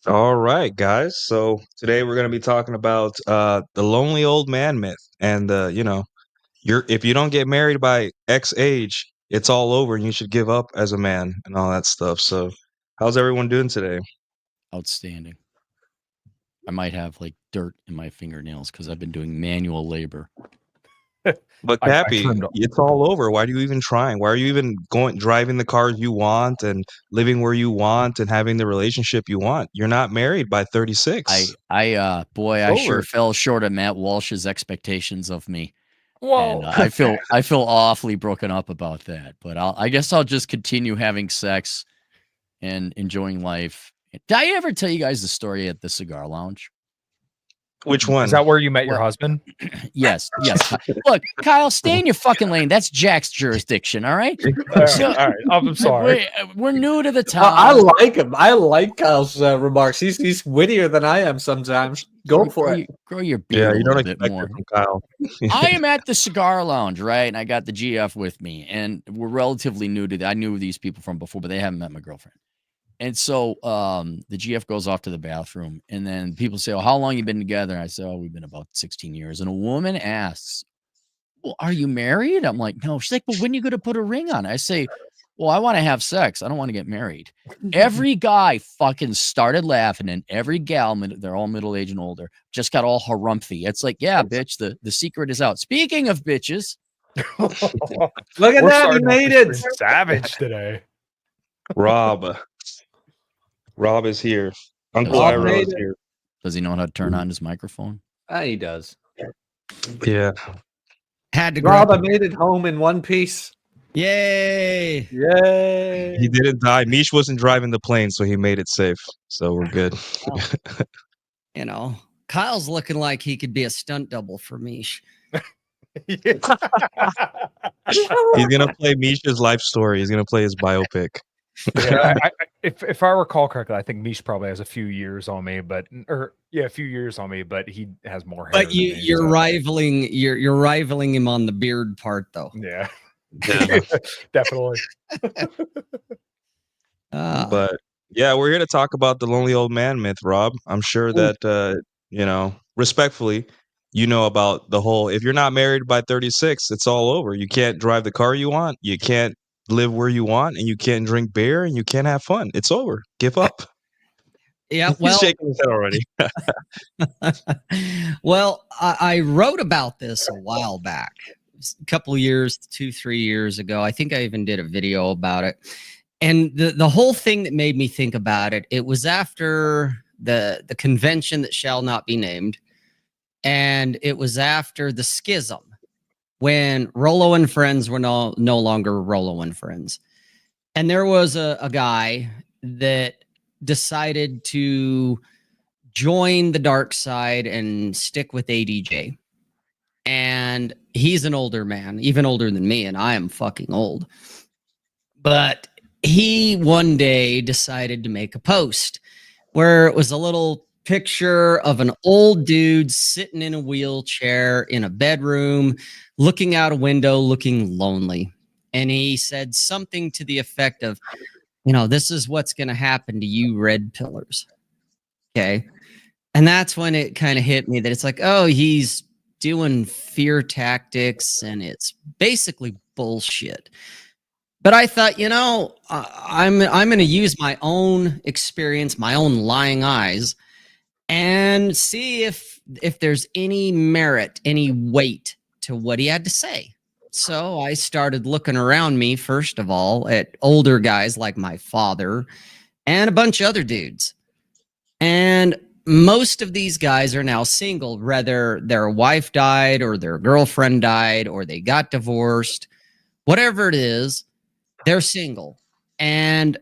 All right, guys. So today we're going to be talking about the lonely old man myth, and you're if you don't get married by X age, it's all over, and you should give up as a man and all that stuff. So, how's everyone doing today? Outstanding. I might have like dirt in my fingernails because I've been doing manual labor. But I Cappy, turned it's all over. Why are you even trying? Why are you even driving the cars you want and living where you want and having the relationship you want? You're not married by 36. Boy, It's I sure over. fell short of Matt Walsh's expectations of me, and Well, I feel awfully broken up about that. But I guess I'll just continue having sex and enjoying life. Did I ever tell you guys the story at the cigar lounge? Which is one? that where you met your Well- husband? Yes. Look, Kyle, stay in your fucking lane. That's Jack's jurisdiction. All right. So- All right, I'm sorry. We're new to the town. I like him. I like Kyle's remarks. He's wittier than I am sometimes. Go for it. Grow your Yeah, beard you a don't little bit expect more. it from Kyle. I am at the cigar lounge, right? And I got the GF with me, and we're relatively new to that. I knew these people from before, but they haven't met my girlfriend. And so the GF goes off to the bathroom, and then people say, "Oh, how long you been together?" And I say, "Oh, we've been about 16 years." And a woman asks, "Well, are you married?" I'm like, "No." She's like, "But when are you going to put a ring on?" I say, "Well, I want to have sex. I don't want to get married." Every guy fucking started laughing, and every gal, they're all middle-aged and older, just got all harumphy. It's like, yeah, bitch, the secret is out. Speaking of bitches, Look at We're that. He starting off made this it. pretty savage today. Rob is here. Uncle Rob Iro made is it. here. does he know how to turn on his microphone? He does. Yeah. Had to Rob, grab I made it home in one piece. Yay! Yay. He didn't die. Mish wasn't driving the plane, so he made it safe. So we're good. You know, Kyle's looking like he could be a stunt double for Mish. He's gonna play Mish's life story. He's gonna play his biopic. Yeah, if I recall correctly, I think Mish probably has a few years on me, but a few years on me, but he has more hair. But than me, you're so- rivaling him on the beard part, though. Yeah, Yeah. definitely. But yeah, we're here to talk about the lonely old man myth, Rob. I'm sure that respectfully, you know about the whole if you're not married by 36, it's all over. You can't drive the car you want, you can't live where you want, and you can't drink beer and you can't have fun. It's over. Give up. Yeah, He's well, shaking his head already. well, I wrote about this a while back, a couple years, 2-3 years ago. I think I even did a video about it. And the whole thing that made me think about it, it was after the convention that shall not be named, and it was after the schism when Rollo and Friends were no longer Rollo and Friends. And there was a guy that decided to join the dark side and stick with ADJ. And he's an older man, even older than me, and I am fucking old. But he one day decided to make a post where it was a little picture of an old dude sitting in a wheelchair in a bedroom, looking out a window, looking lonely. And he said something to the effect of, this is what's going to happen to you red pillars. Okay. And that's when it kind of hit me that it's like, oh, he's doing fear tactics and it's basically bullshit. But I thought, I'm going to use my own experience, my own lying eyes, and see if there's any merit, any weight to what he had to say. So I started looking around me, first of all, at older guys like my father and a bunch of other dudes. And most of these guys are now single, whether their wife died or their girlfriend died or they got divorced, whatever it is, they're single. And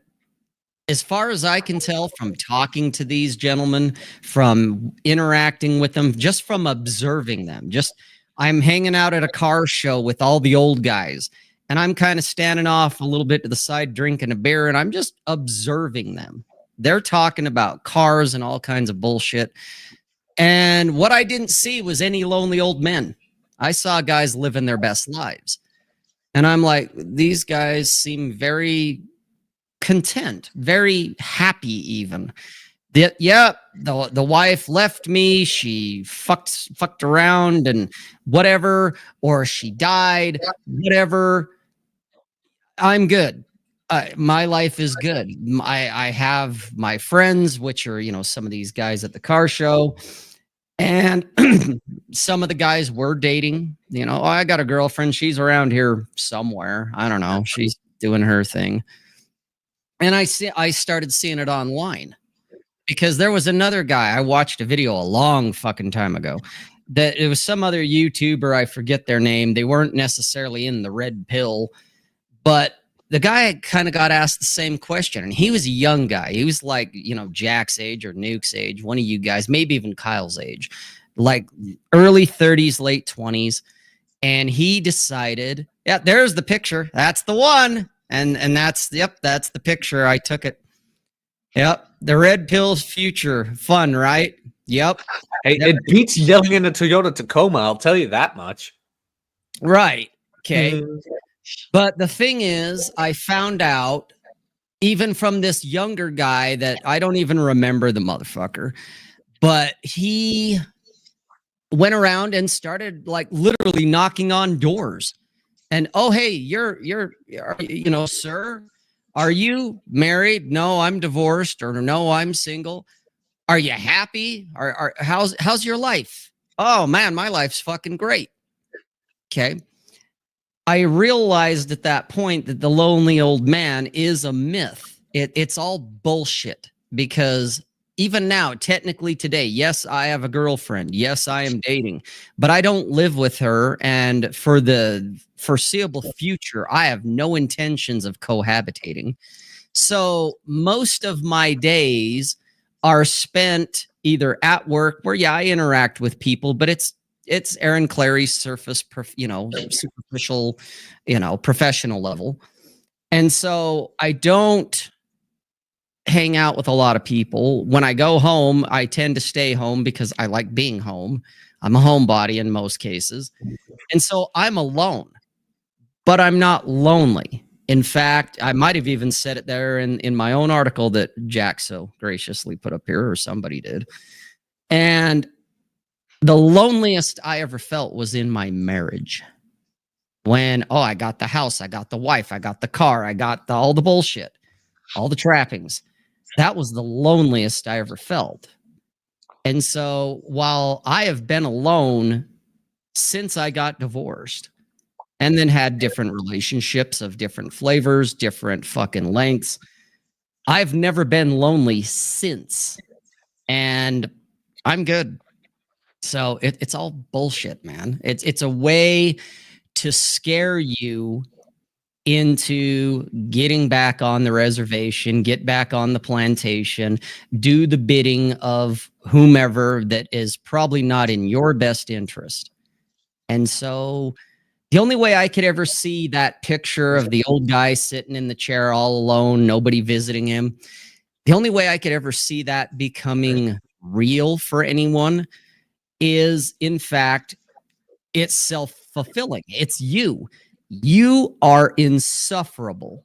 as far as I can tell from talking to these gentlemen, from interacting with them, just from observing them, I'm hanging out at a car show with all the old guys, and I'm kind of standing off a little bit to the side, drinking a beer, and I'm just observing them. They're talking about cars and all kinds of bullshit. And what I didn't see was any lonely old men. I saw guys living their best lives. And I'm like, these guys seem very content, very happy even. The wife left me. She fucked around and whatever, or she died, whatever. I'm good. My life is good. I have my friends, which are, some of these guys at the car show. And some of the guys were dating, I got a girlfriend. She's around here somewhere. I don't know. She's doing her thing. And I started seeing it online because there was another guy. I watched a video a long fucking time ago that it was some other YouTuber. I forget their name. They weren't necessarily in the red pill, but the guy kind of got asked the same question, and he was a young guy. He was like, Jack's age or Nuke's age, one of you guys, maybe even Kyle's age, like early 30s, late 20s. And he decided, yeah, there's the picture. That's the one. And that's the picture. I took it. Yep. The red pill's future. Fun, right? Yep. Hey, it beats yelling in a Toyota Tacoma, I'll tell you that much. Right. Okay. But the thing is, I found out even from this younger guy that I don't even remember the motherfucker, but he went around and started like literally knocking on doors. And oh, hey, you're sir, are you married? No, I'm divorced. Or no, I'm single. Are you happy? How's your life? Oh man, my life's fucking great. Okay. I realized at that point that the lonely old man is a myth. It's all bullshit because even now, technically today, yes, I have a girlfriend. Yes, I am dating, but I don't live with her. And for the foreseeable future, I have no intentions of cohabitating. So most of my days are spent either at work where, yeah, I interact with people, but it's Aaron Clary's surface, superficial, professional level. And so I don't hang out with a lot of people. When I go home, I tend to stay home because I like being home. I'm a homebody in most cases. And so I'm alone, but I'm not lonely. In fact, I might have even said it there in my own article that Jack so graciously put up here, or somebody did. And the loneliest I ever felt was in my marriage. When, I got the house, I got the wife, I got the car, I got all the bullshit, all the trappings. That was the loneliest I ever felt. And so while I have been alone since I got divorced and then had different relationships of different flavors, different fucking lengths, I've never been lonely since. And I'm good. So it's all bullshit, man. It's a way to scare you into getting back on the reservation, get back on the plantation, do the bidding of whomever that is probably not in your best interest. And so the only way I could ever see that picture of the old guy sitting in the chair all alone, nobody visiting him, the only way I could ever see that becoming real for anyone is, in fact, it's self-fulfilling. It's you. You are insufferable.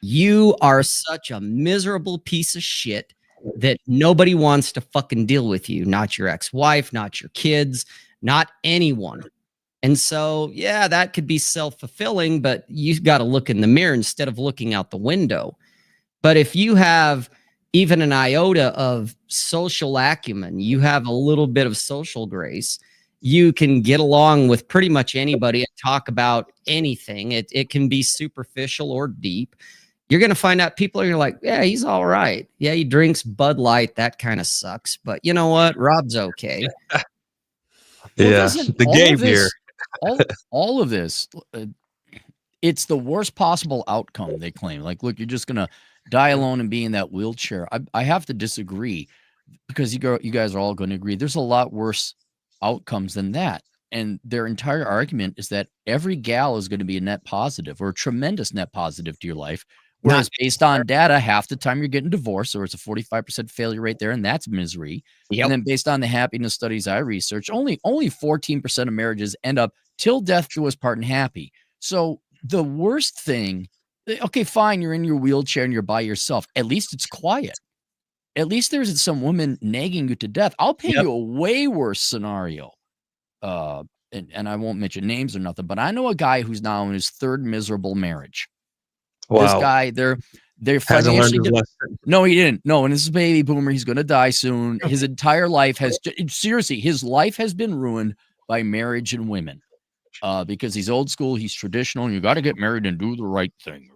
You are such a miserable piece of shit that nobody wants to fucking deal with you. Not your ex-wife, not your kids, not anyone. And so, yeah, that could be self-fulfilling, but you've got to look in the mirror instead of looking out the window. But if you have even an iota of social acumen, you have a little bit of social grace, you can get along with pretty much anybody and talk about anything. It can be superficial or deep. You're going to find out people are like, yeah, he's all right. Yeah, he drinks Bud Light. That kind of sucks. But you know what? Rob's okay. Yeah, the gay beer. All of this, it's the worst possible outcome, they claim. Like, look, you're just going to die alone and be in that wheelchair. I have to disagree because you guys are all going to agree. There's a lot worse outcomes than that. And their entire argument is that every gal is going to be a net positive or a tremendous net positive to your life. Whereas based on data, half the time you're getting divorced, or it's a 45% failure rate there, and that's misery. Yep. And then based on the happiness studies I researched, only 14% of marriages end up till death do us part and happy. So the worst thing, okay, fine, you're in your wheelchair and you're by yourself. At least it's quiet. at least there's some woman nagging you to death. I'll paint you a way worse scenario. And I won't mention names or nothing, but I know a guy who's now in his third miserable marriage. Wow. This guy, they're Hasn't learned financially. his lesson. No, he didn't. No, and this is a baby boomer. He's going to die soon. His entire life has seriously, his life has been ruined by marriage and women. Because he's old school, he's traditional, and you got to get married and do the right thing.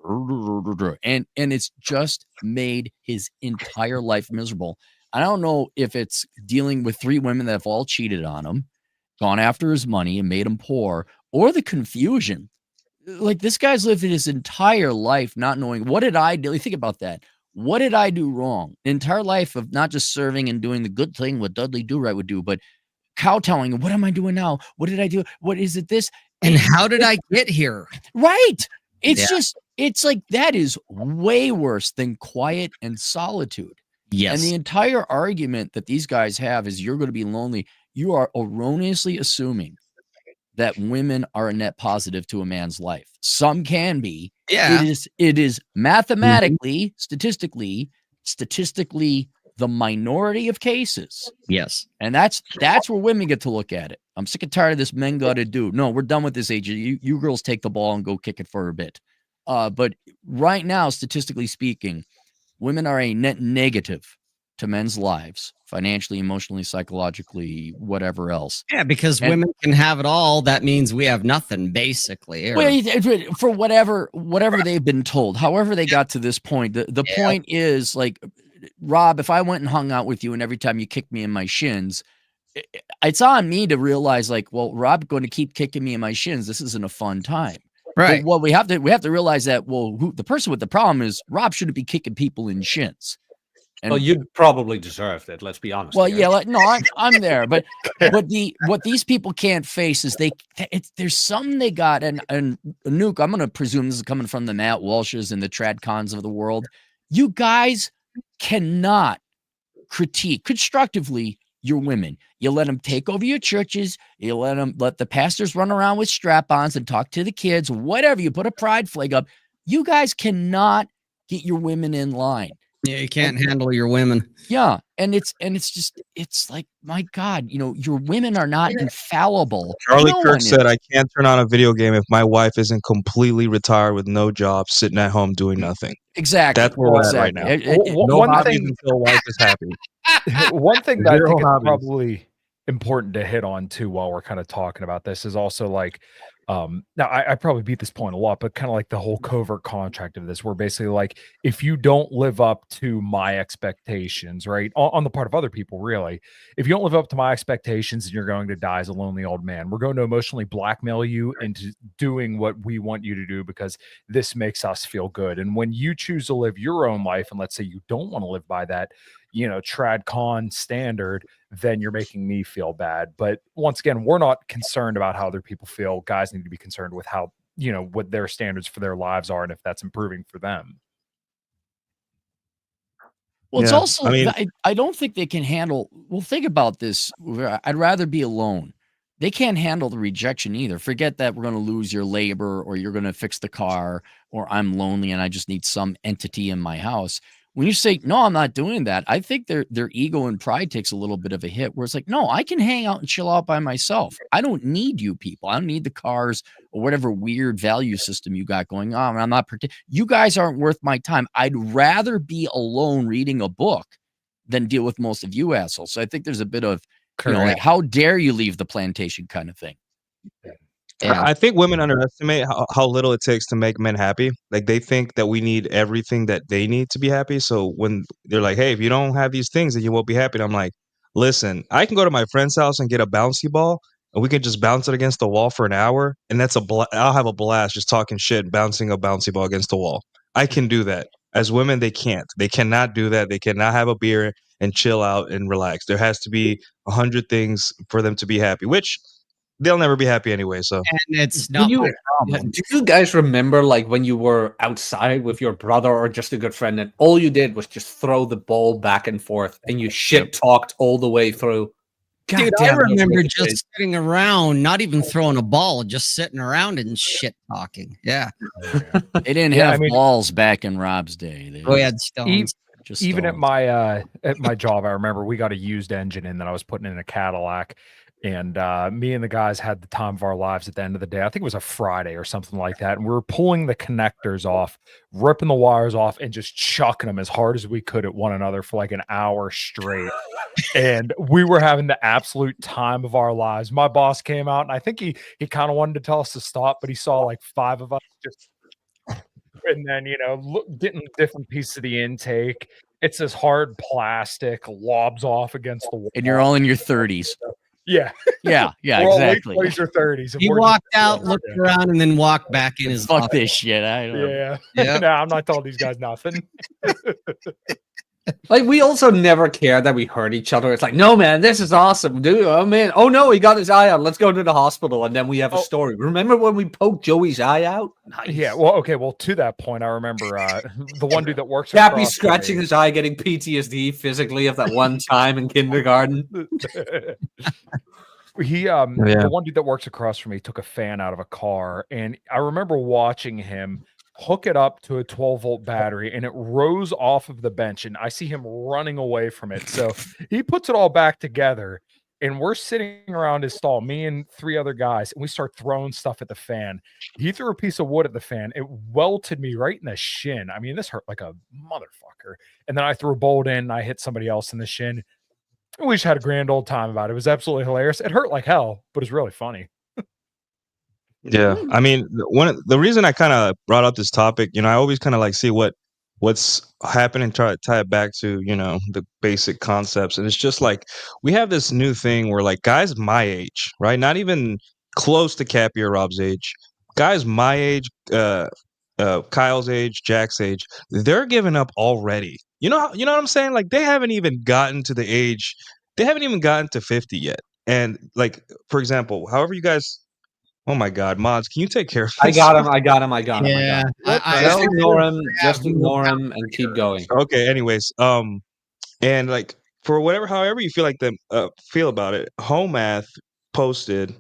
And it's just made his entire life miserable. I don't know if it's dealing with 3 women that have all cheated on him, gone after his money and made him poor, or the confusion. Like, this guy's lived his entire life not knowing, what did I do? Think about that. What did I do wrong? The entire life of not just serving and doing the good thing, what Dudley Do-Right would do, but kowtowing. What am I doing now? What did I do? What is it this? And how did I get here? Right. It's just, it's like, that is way worse than quiet and solitude. Yes. And the entire argument that these guys have is you're going to be lonely. You are erroneously assuming that women are a net positive to a man's life. Some can be. Yeah. It is mathematically, statistically, the minority of cases. Yes. And that's where women get to look at it. I'm sick and tired of this men got to do. No, we're done with this age. You girls take the ball and go kick it for a bit. But right now, statistically speaking, women are a net negative to men's lives, financially, emotionally, psychologically, whatever else. Yeah, because women can have it all. That means we have nothing, basically. For whatever they've been told, however they got to this point. The point is, like, Rob, if I went and hung out with you and every time you kicked me in my shins, it's on me to realize, like, well, Rob's going to keep kicking me in my shins. This isn't a fun time. Right. Well, we have to realize that, well, the person with the problem is Rob shouldn't be kicking people in shins. And, well, you'd probably deserve it. Let's be honest. Well, here. Yeah, I'm there, but what these people can't face is there's something they got, and Nuke, I'm going to presume this is coming from the Matt Walshes and the Trad Cons of the world. You guys cannot critique constructively your women. You let them take over your churches. You let the pastors run around with strap-ons and talk to the kids, whatever. You put a pride flag up. You guys cannot get your women in line. Yeah, you can't handle your women. Yeah, and it's like, my God, your women are not infallible. Charlie Kirk said, "I can't turn on a video game if my wife isn't completely retired with no job, sitting at home doing nothing." Exactly. That's where we're at right now. No hobbies until wife is happy. One thing that I think is probably important to hit on too, while we're kind of talking about this, is also like, now I probably beat this point a lot, but kind of like the whole covert contract of this, where basically, like, if you don't live up to my expectations, right, on the part of other people, really, if you don't live up to my expectations, then you're going to die as a lonely old man. We're going to emotionally blackmail you into doing what we want you to do because this makes us feel good. And when you choose to live your own life, and let's say you don't want to live by that, trad con standard, then you're making me feel bad. But once again, we're not concerned about how other people feel. Guys need to be concerned with how, what their standards for their lives are and if that's improving for them. Well, it's also, I don't think they can handle, well, think about this. I'd rather be alone. They can't handle the rejection either. Forget that we're going to lose your labor, or you're going to fix the car, or I'm lonely and I just need some entity in my house. When you say, no, I'm not doing that, I think their ego and pride takes a little bit of a hit, where it's like, no, I can hang out and chill out by myself. I don't need you people. I don't need the cars or whatever weird value system you got going on. I'm not you guys aren't worth my time. I'd rather be alone reading a book than deal with most of you assholes. So I think there's a bit of, like, how dare you leave the plantation kind of thing. Yeah. I think women underestimate how little it takes to make men happy. Like, they think that we need everything that they need to be happy. So when they're like, hey, if you don't have these things, then you won't be happy. And I'm like, listen, I can go to my friend's house and get a bouncy ball, and we can just bounce it against the wall for an hour. And that's I'll have a blast just talking shit and bouncing a bouncy ball against the wall. I can do that. As women, they can't. They cannot do that. They cannot have a beer and chill out and relax. There has to be 100 things for them to be happy, which they'll never be happy anyway. So, and it's not my problem. Do you guys remember, like, when you were outside with your brother or just a good friend, and all you did was just throw the ball back and forth, and you shit talked all the way through? God, dude, I remember just sitting around, not even throwing a ball, just sitting around and shit talking. Yeah, they didn't have balls back in Rob's day. We had stones. Just even stoned. at my job, I remember we got a used engine in that I was putting in a Cadillac, and me and the guys had the time of our lives at the end of the day. I think it was a Friday or something like that, and we were pulling the connectors off, ripping the wires off, and just chucking them as hard as we could at one another for like an hour straight. And we were having the absolute time of our lives. My boss came out, and I think he kind of wanted to tell us to stop, but he saw like 5 of us just, and then getting different pieces of the intake. It's this hard plastic, lobs off against the wall. And you're all in your 30s. Yeah. Yeah, We're all late exactly. 20s or 30s. He walked out, looked around, and then walked back in his Fuck office. this shit. I don't know. Yeah. No, I'm not telling these guys nothing. Like, we also never cared that we hurt each other. It's like, no, man, this is awesome, dude. Oh, man. Oh, no, he got his eye out. Let's go to the hospital. And then we have a story. Remember when we poked Joey's eye out? Nice. Yeah. Well, okay. Well, to that point, I remember the one dude that works. Cappy scratching his eye, getting PTSD physically of that one time in kindergarten. The one dude that works across from me took a fan out of a car, and I remember watching him hook it up to a 12-volt battery, and it rose off of the bench, and I see him running away from it. So he puts it all back together, and we're sitting around his stall, me and 3 other guys, and we start throwing stuff at the fan. He threw a piece of wood at the fan. It welted me right in the shin. I mean, this hurt like a motherfucker. And then I threw a bolt in, and I hit somebody else in the shin. We just had a grand old time about it. It was absolutely hilarious. It hurt like hell, but it's really funny. Yeah, I mean, the reason I kind of brought up this topic, I always kind of like see what's happening, try to tie it back to the basic concepts, and it's just like we have this new thing where like guys my age, right, not even close to Cappy or Rob's age, guys my age, Kyle's age, Jack's age, they're giving up already. You know what I'm saying? Like they haven't even gotten to the age, they haven't even gotten to 50 yet, and like for example, however you guys. Oh my God, mods! Can you take care of this? I got him. Yeah, Just ignore him. Just ignore him and keep going. Okay. Anyways, and like for however you feel about it, Homath posted,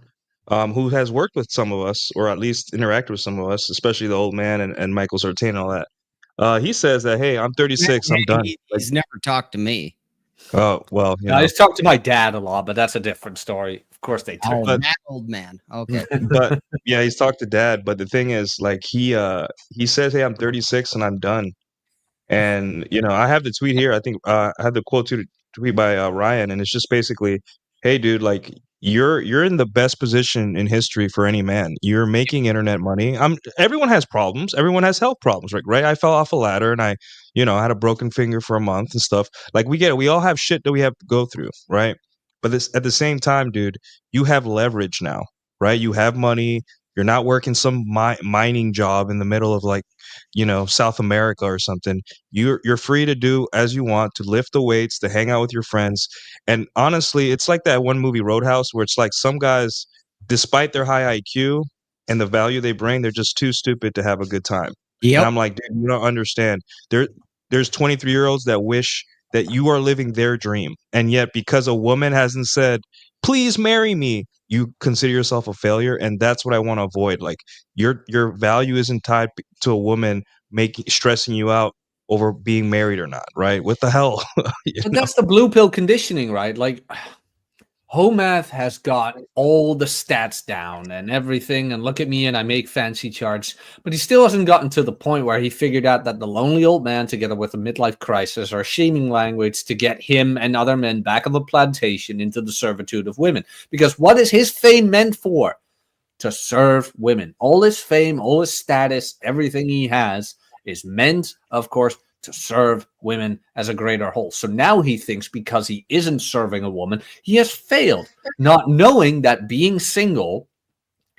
who has worked with some of us, or at least interacted with some of us, especially the old man and Michael Sartain and all that. He says that, hey, I'm 36, I'm done. He's never talked to me. Oh well, I just talked to my dad a lot, but that's a different story. Of course they do. Oh, that old man. Okay. But yeah, he's talked to dad. But the thing is, like he says, hey, I'm 36 and I'm done. And I have the tweet here. I think I had the quote tweet by Ryan, and it's just basically, hey, dude, like you're in the best position in history for any man. You're making internet money. Everyone has problems. Everyone has health problems, right? I fell off a ladder and I had a broken finger for a month and stuff. Like we get it. We all have shit that we have to go through, right? But at the same time, dude, you have leverage now, right? You have money. You're not working some mining job in the middle of like, South America or something. You're free to do as you want, to lift the weights, to hang out with your friends. And honestly, it's like that one movie Roadhouse where it's like some guys, despite their high IQ and the value they bring, they're just too stupid to have a good time. Yep. And I'm like, dude, you don't understand. There's 23-year-olds that wish that you are living their dream. And yet because a woman hasn't said, please marry me, you consider yourself a failure. And that's what I want to avoid. Like your value isn't tied to a woman stressing you out over being married or not, right? What the hell? But that's the blue pill conditioning, right? Like Homath has got all the stats down and everything, and look at me and I make fancy charts, but he still hasn't gotten to the point where he figured out that the lonely old man, together with a midlife crisis, are shaming language to get him and other men back on the plantation into the servitude of women. Because what is his fame meant for? To serve women. All his fame, all his status, everything he has is meant, of course, to serve women as a greater whole. So now he thinks because he isn't serving a woman, he has failed, not knowing that being single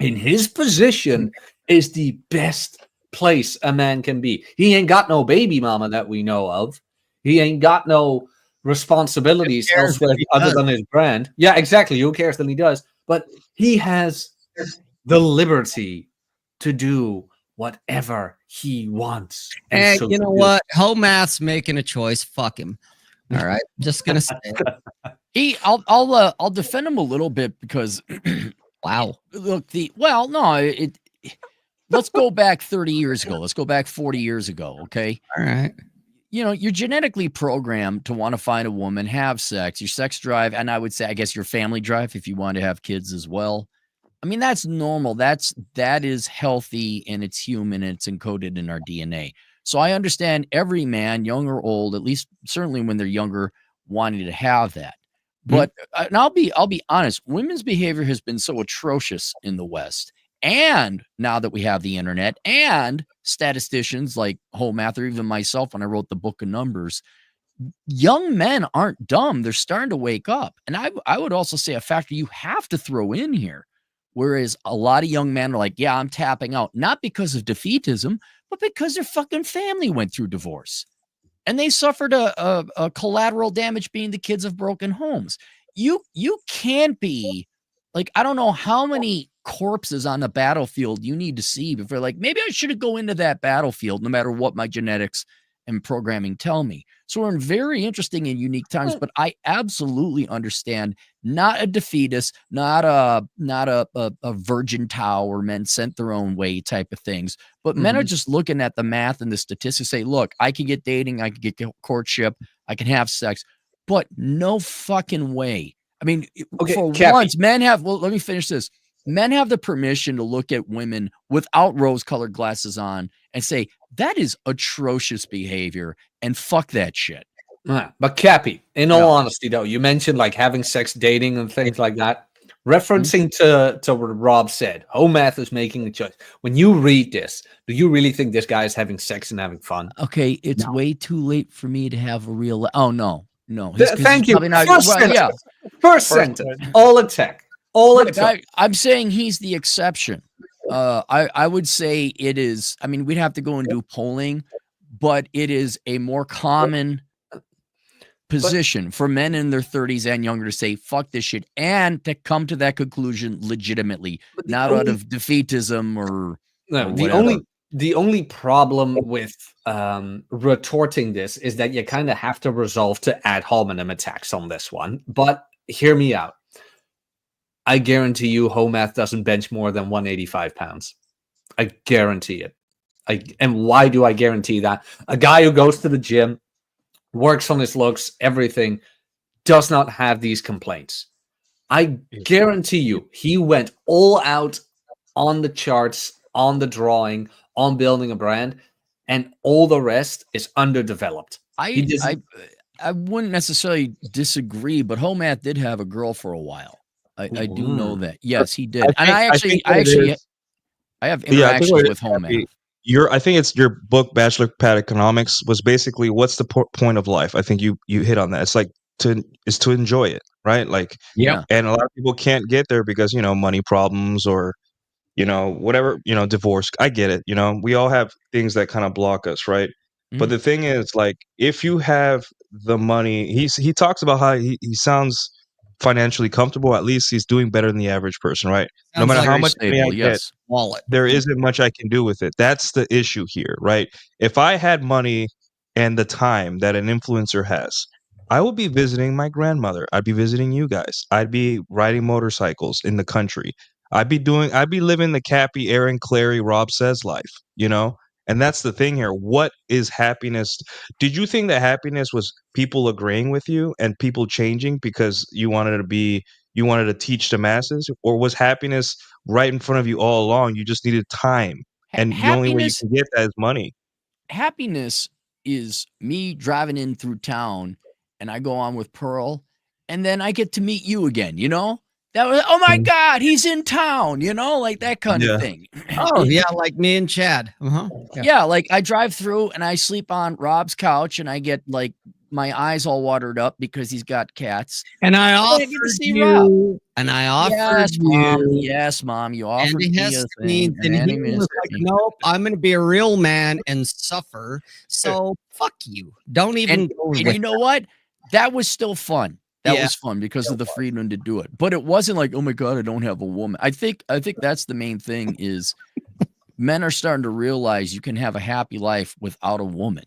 in his position is the best place a man can be. He ain't got no baby mama that we know of. He ain't got no responsibilities elsewhere other than his brand. Yeah, exactly. Who cares than he does? But he has the liberty to do whatever he wants. Hey, so you know what? Homath's making a choice. Fuck him. All right, just gonna say it. I'll defend him a little bit because wow. Look, let's go back 30 years ago. Let's go back 40 years ago. Okay. All right. you're genetically programmed to want to find a woman, have sex, your sex drive, and I would say, I guess your family drive if you want to have kids as well. I mean, that's normal. That is healthy and it's human and it's encoded in our DNA. So I understand every man, young or old, at least certainly when they're younger, wanting to have that. But and I'll be honest, women's behavior has been so atrocious in the West. And now that we have the internet and statisticians like Holmath or even myself when I wrote the book of numbers, young men aren't dumb. They're starting to wake up. And I would also say a factor you have to throw in here. Whereas a lot of young men are like, yeah, I'm tapping out, not because of defeatism, but because their fucking family went through divorce and they suffered a collateral damage being the kids of broken homes. You can't be like, I don't know how many corpses on the battlefield you need to see before like, maybe I should go into that battlefield no matter what my genetics and programming tell me. So we're in very interesting and unique times, but I absolutely understand not a defeatist, not a virgin Tao or men sent their own way type of things, but men are just looking at the math and the statistics, say, look, I can get dating, I can get courtship, I can have sex, but no fucking way. I mean, for Cappy. once, men have, well, let me finish this. Men have the permission to look at women without rose-colored glasses on and say, that is atrocious behavior and fuck that shit. But Cappy, in all honesty, though, you mentioned like having sex, dating, and things like that. Referencing to what Rob said, Holmath is making a choice. When you read this, do you really think this guy is having sex and having fun? Okay, it's way too late for me to have a real. Oh no. Thank you. Not, First sentence. All attack. I'm saying he's the exception. I would say it is. I mean, we'd have to go and do polling, but it is a more common position for men in their 30s and younger to say fuck this shit and to come to that conclusion legitimately, not out of defeatism or the only problem with retorting this is that you kind of have to resolve to ad hominem attacks on this one. But hear me out. I guarantee you Holmath doesn't bench more than 185 pounds. I guarantee it. And why do I guarantee that? A guy who goes to the gym, works on his looks, everything, does not have these complaints. I guarantee you he went all out on the charts, on the drawing, on building a brand, and all the rest is underdeveloped. I wouldn't necessarily disagree, but Holmath did have a girl for a while. I do know that. Yes, he did. I have interactions with Holmath. I think it's your book, Bachelor Pad Economics, was basically what's the point of life. I think you hit on that. It's like to enjoy it, right? Like, and a lot of people can't get there because money problems or whatever, divorce. I get it. We all have things that kind of block us, right? But the thing is, like, if you have the money, he talks about how he sounds financially comfortable. At least he's doing better than the average person, right? No matter how much money I get, there isn't much I can do with it. That's the issue here, right? If I had money and the time that an influencer has, I would be visiting my grandmother. I'd be visiting you guys. I'd be riding motorcycles in the country. I'd be living the Cappy, Aaron, Clary, Rob Says life, And that's the thing here. What is happiness? Did you think that happiness was people agreeing with you and people changing because you wanted to teach the masses? Or was happiness right in front of you all along? You just needed time. And the only way you can get that is money. Happiness is me driving in through town and I go on with Pearl and then I get to meet you again, That was, oh my God, he's in town, like that kind of thing. Oh, yeah, like me and Chad. Yeah, like I drive through and I sleep on Rob's couch and I get like my eyes all watered up because he's got cats. And I offered you. And I offered you. Yes, Mom, you offered me a thing. And he was like, nope, I'm going to be a real man and suffer. So fuck you. Don't even go with it. You know what? That was still fun. That was fun because of the freedom to do it. But it wasn't like, oh my God, I don't have a woman. I think that's the main thing is men are starting to realize you can have a happy life without a woman.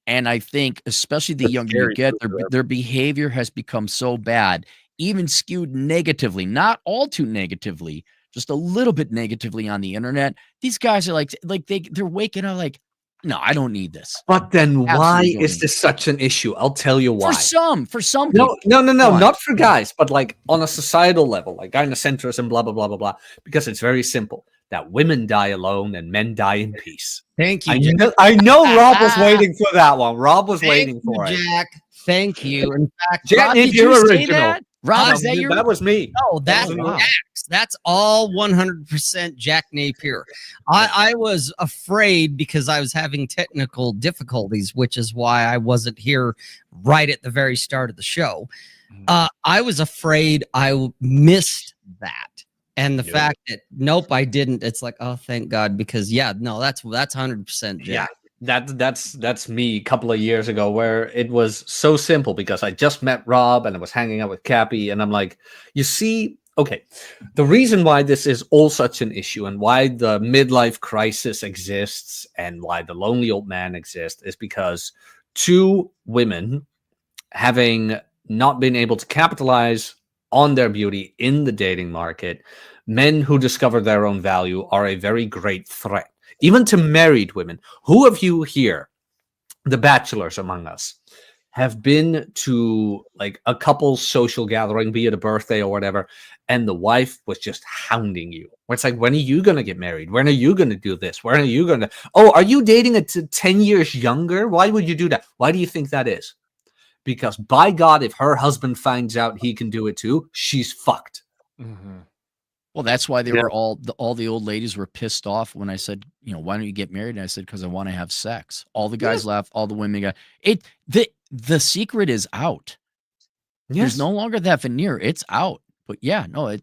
And I think especially the younger you get, their behavior has become so bad, even skewed negatively, not all too negatively, just a little bit negatively on the internet. These guys are like they're waking up like, No, I don't need this. But then why Absolutely don't is need this such an issue? I'll tell you why. For some people. No, Go on. not for guys, but like on a societal level, like gynocentrism, blah, blah, blah, blah, blah. Because it's very simple that women die alone and men die in peace. Thank you, Jack. I know Rob was waiting for that one. Rob was Thank waiting you, for it. Jack. Thank you. In fact, Jack, Rob, if did you're you say original. that? Rob, No, is that your? that was me. no, that's wow. Jack's. That's all 100% Jack Napier. I was afraid because I was having technical difficulties, which is why I wasn't here right at the very start of the show. I was afraid I missed that. And the fact that nope, I didn't. It's like, oh, thank God, because that's 100% Jack. Yeah, that's me a couple of years ago, where it was so simple because I just met Rob and I was hanging out with Cappy, and I'm like, you see, okay, the reason why this is all such an issue and why the midlife crisis exists and why the lonely old man exists is because two women having not been able to capitalize on their beauty in the dating market, men who discover their own value are a very great threat, even to married women. Who of you here, the bachelors among us, have been to like a couple's social gathering, be it a birthday or whatever, and the wife was just hounding you? Where it's like, when are you going to get married? When are you going to do this? When are you going to... Oh, are you dating a 10 years younger? Why would you do that? Why do you think that is? Because by God, if her husband finds out he can do it too, she's fucked. Mm-hmm. Well, that's why they were all the old ladies were pissed off when I said, why don't you get married? And I said, because I want to have sex. All the guys laughed. All the women got it. The secret is out. Yes. There's no longer that veneer. It's out. But yeah, no,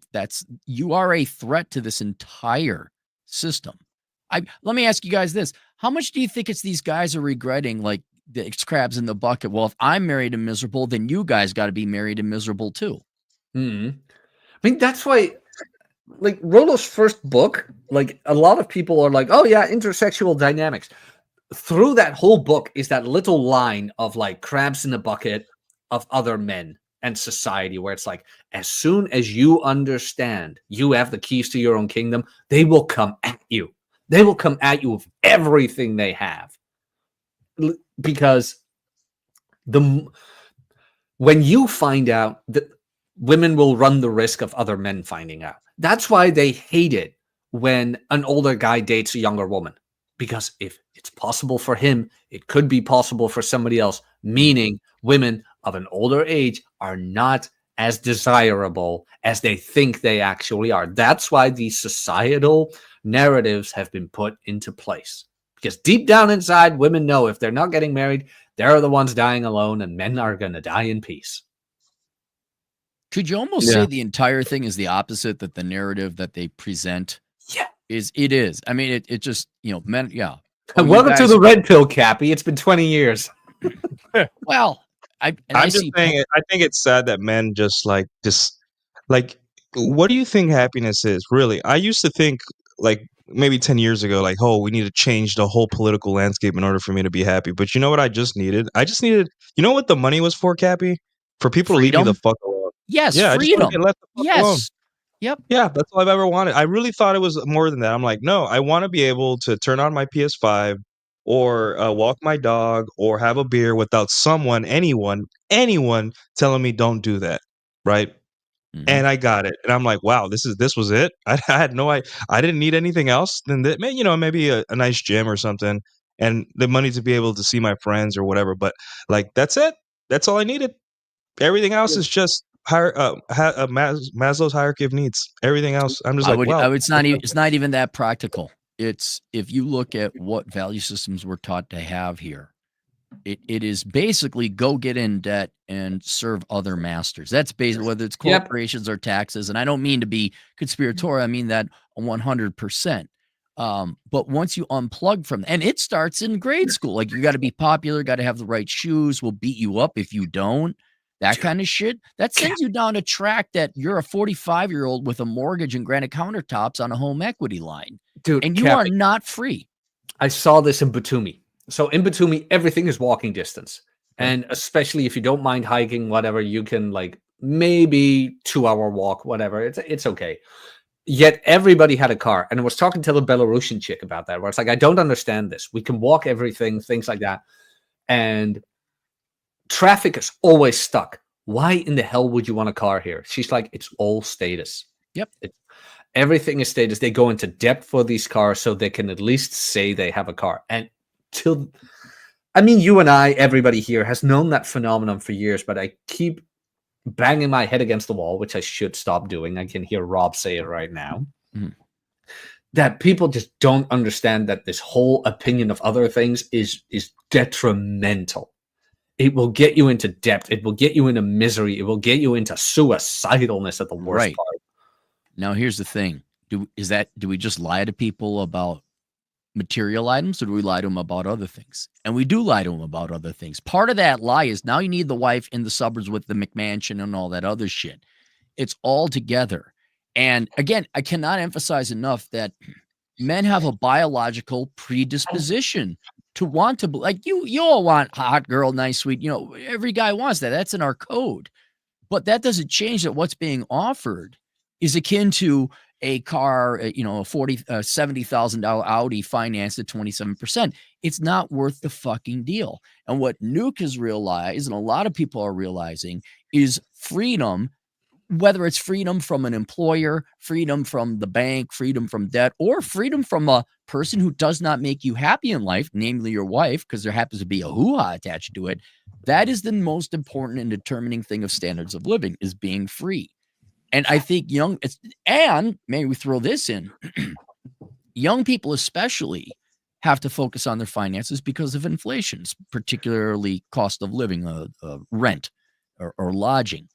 you are a threat to this entire system. Let me ask you guys this: how much do you think it's these guys are regretting, like, it's crabs in the bucket? Well, if I'm married and miserable, then you guys got to be married and miserable too. Mm-hmm. I mean, that's why, like, Rollo's first book, like, a lot of people are like, oh yeah, intersexual dynamics. Through that whole book is that little line of like crabs in the bucket of other men and society, where it's like, as soon as you understand you have the keys to your own kingdom, they will come at you. They will come at you with everything they have. Because when you find out, that women will run the risk of other men finding out. That's why they hate it when an older guy dates a younger woman. Because if it's possible for him, it could be possible for somebody else, meaning women of an older age are not as desirable as they think they actually are. That's why these societal narratives have been put into place. Because deep down inside, women know if they're not getting married, they're the ones dying alone, and men are going to die in peace. Could you almost say the entire thing is the opposite, that the narrative that they present is? I mean, it just, men, Welcome to the red pill, Cappy. It's been 20 years. Well, I'm just saying, I think it's sad that men just like, what do you think happiness is, really? I used to think, like, maybe 10 years ago, like, oh, we need to change the whole political landscape in order for me to be happy. But you know what I just needed? You know what the money was for, Cappy? For people to leave me the fuck alone. Yes, yeah, freedom. I just want to get left the fuck alone. Yep. Yeah, that's all I've ever wanted. I really thought it was more than that. I'm like, no, I want to be able to turn on my PS5 or walk my dog or have a beer without anyone telling me don't do that, right? Mm-hmm. And I got it, and I'm like, wow, this was it. I had I didn't need anything else than that. Maybe a nice gym or something, and the money to be able to see my friends or whatever. But like, that's it. That's all I needed. Everything else is just Maslow's hierarchy of needs. Everything else, I'm just wow. It's not even that practical. It's, if you look at what value systems we're taught to have here, it is basically go get in debt and serve other masters. That's basically, whether it's corporations or taxes. And I don't mean to be conspiratorial. I mean that 100%. But once you unplug from, and it starts in grade school, like, you got to be popular, got to have the right shoes, we'll beat you up if you don't. That kind of shit, that sends you down a track that you're a 45-year-old with a mortgage and granite countertops on a home equity line. Dude, and you are not free. I saw this in Batumi. So in Batumi, everything is walking distance. And especially if you don't mind hiking, whatever, you can, like, maybe 2-hour walk, whatever. It's okay. Yet everybody had a car. And I was talking to the Belarusian chick about that, where it's like, I don't understand this. We can walk everything, things like that. And traffic is always stuck. Why in the hell would you want a car here? She's like, it's all status. Yep. Everything is status. They go into debt for these cars so they can at least say they have a car. And you and I, everybody here has known that phenomenon for years, but I keep banging my head against the wall, which I should stop doing. I can hear Rob say it right now. That people just don't understand that this whole opinion of other things is detrimental. It will get you into debt. It will get you into misery. It will get you into suicidalness at the worst part. Now, here's the thing. Do we just lie to people about material items, or do we lie to them about other things? And we do lie to them about other things. Part of that lie is now you need the wife in the suburbs with the McMansion and all that other shit. It's all together. And again, I cannot emphasize enough that men have a biological predisposition to want to, like, you all want hot girl, nice, sweet, every guy wants that. That's in our code. But that doesn't change that what's being offered is akin to a car, a $70,000 Audi financed at 27%. It's not worth the fucking deal. And what Nuke has realized, and a lot of people are realizing, is freedom, whether it's freedom from an employer, freedom from the bank, freedom from debt, or freedom from a person who does not make you happy in life, namely your wife, because there happens to be a hoo-ha attached to it. That is the most important and determining thing of standards of living, is being free. And I think and maybe we throw this in, young people especially have to focus on their finances because of inflation, particularly cost of living, rent or lodging.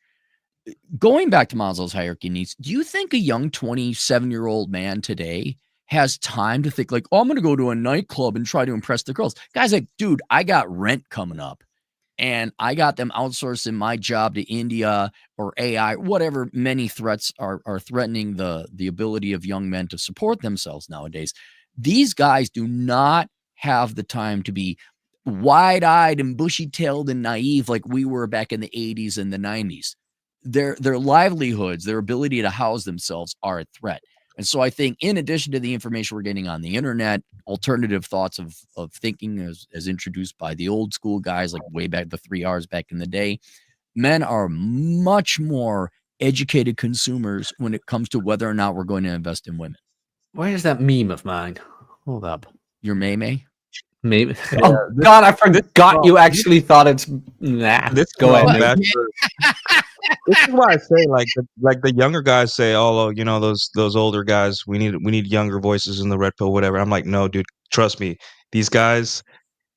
Going back to Maslow's hierarchy needs, do you think a young 27-year-old man today has time to think like, oh, I'm going to go to a nightclub and try to impress the girls? Guys, like, dude, I got rent coming up. And I got them outsourcing my job to India or AI, whatever many threats are threatening the ability of young men to support themselves nowadays. These guys do not have the time to be wide-eyed and bushy-tailed and naive like we were back in the 80s and the 90s. Their livelihoods, their ability to house themselves are a threat. And so I think in addition to the information we're getting on the internet, alternative thoughts of thinking as introduced by the old school guys, like way back the 3 R's back in the day, men are much more educated consumers when it comes to whether or not we're going to invest in women. Where's that meme of mine? Hold up. Your May? Maybe. Yeah, God, I forgot you actually thought it's nah. Go ahead. This is why I say, like the younger guys say, oh, those older guys, we need younger voices in the red pill, whatever. I'm like, no, dude, trust me, these guys,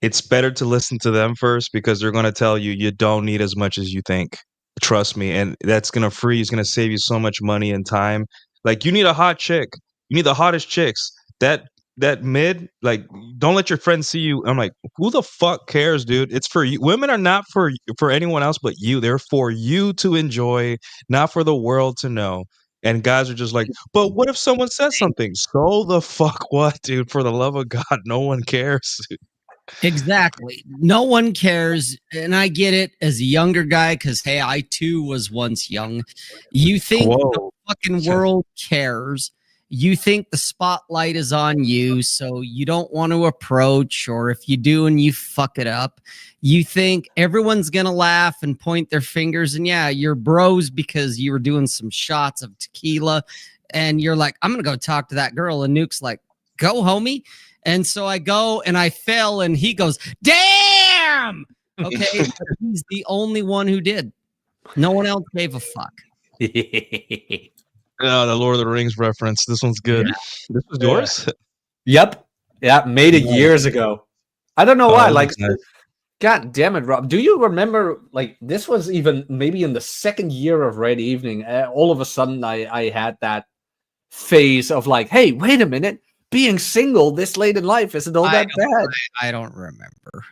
it's better to listen to them first because they're going to tell you you don't need as much as you think. Trust me, and that's going to save you so much money and time. Like, you need a hot chick, you need the hottest chicks. That mid, like, don't let your friends see you. I'm like, who the fuck cares, dude? It's for you. Women are not for anyone else but you. They're for you to enjoy, not for the world to know. And guys are just like, but what if someone says something? So the fuck what, dude? For the love of God, no one cares. Exactly. No one cares. And I get it as a younger guy because, hey, I too was once young. You think the fucking world cares. You think the spotlight is on you, so you don't want to approach, or if you do and you fuck it up, you think everyone's going to laugh and point their fingers, and yeah, you're bros because you were doing some shots of tequila, and you're like, I'm going to go talk to that girl, and Nuke's like, go, homie. And so I go, and I fell, and he goes, damn! Okay, he's the only one who did. No one else gave a fuck. Oh, the Lord of the Rings reference. This one's good. Yeah. This was yours? Yep. Yeah, made it years ago. I don't know why. Like, nice. God damn it, Rob. Do you remember, like, this was even maybe in the second year of Red Evening, all of a sudden I had that phase of like, hey, wait a minute. Being single this late in life isn't all that bad. I don't remember.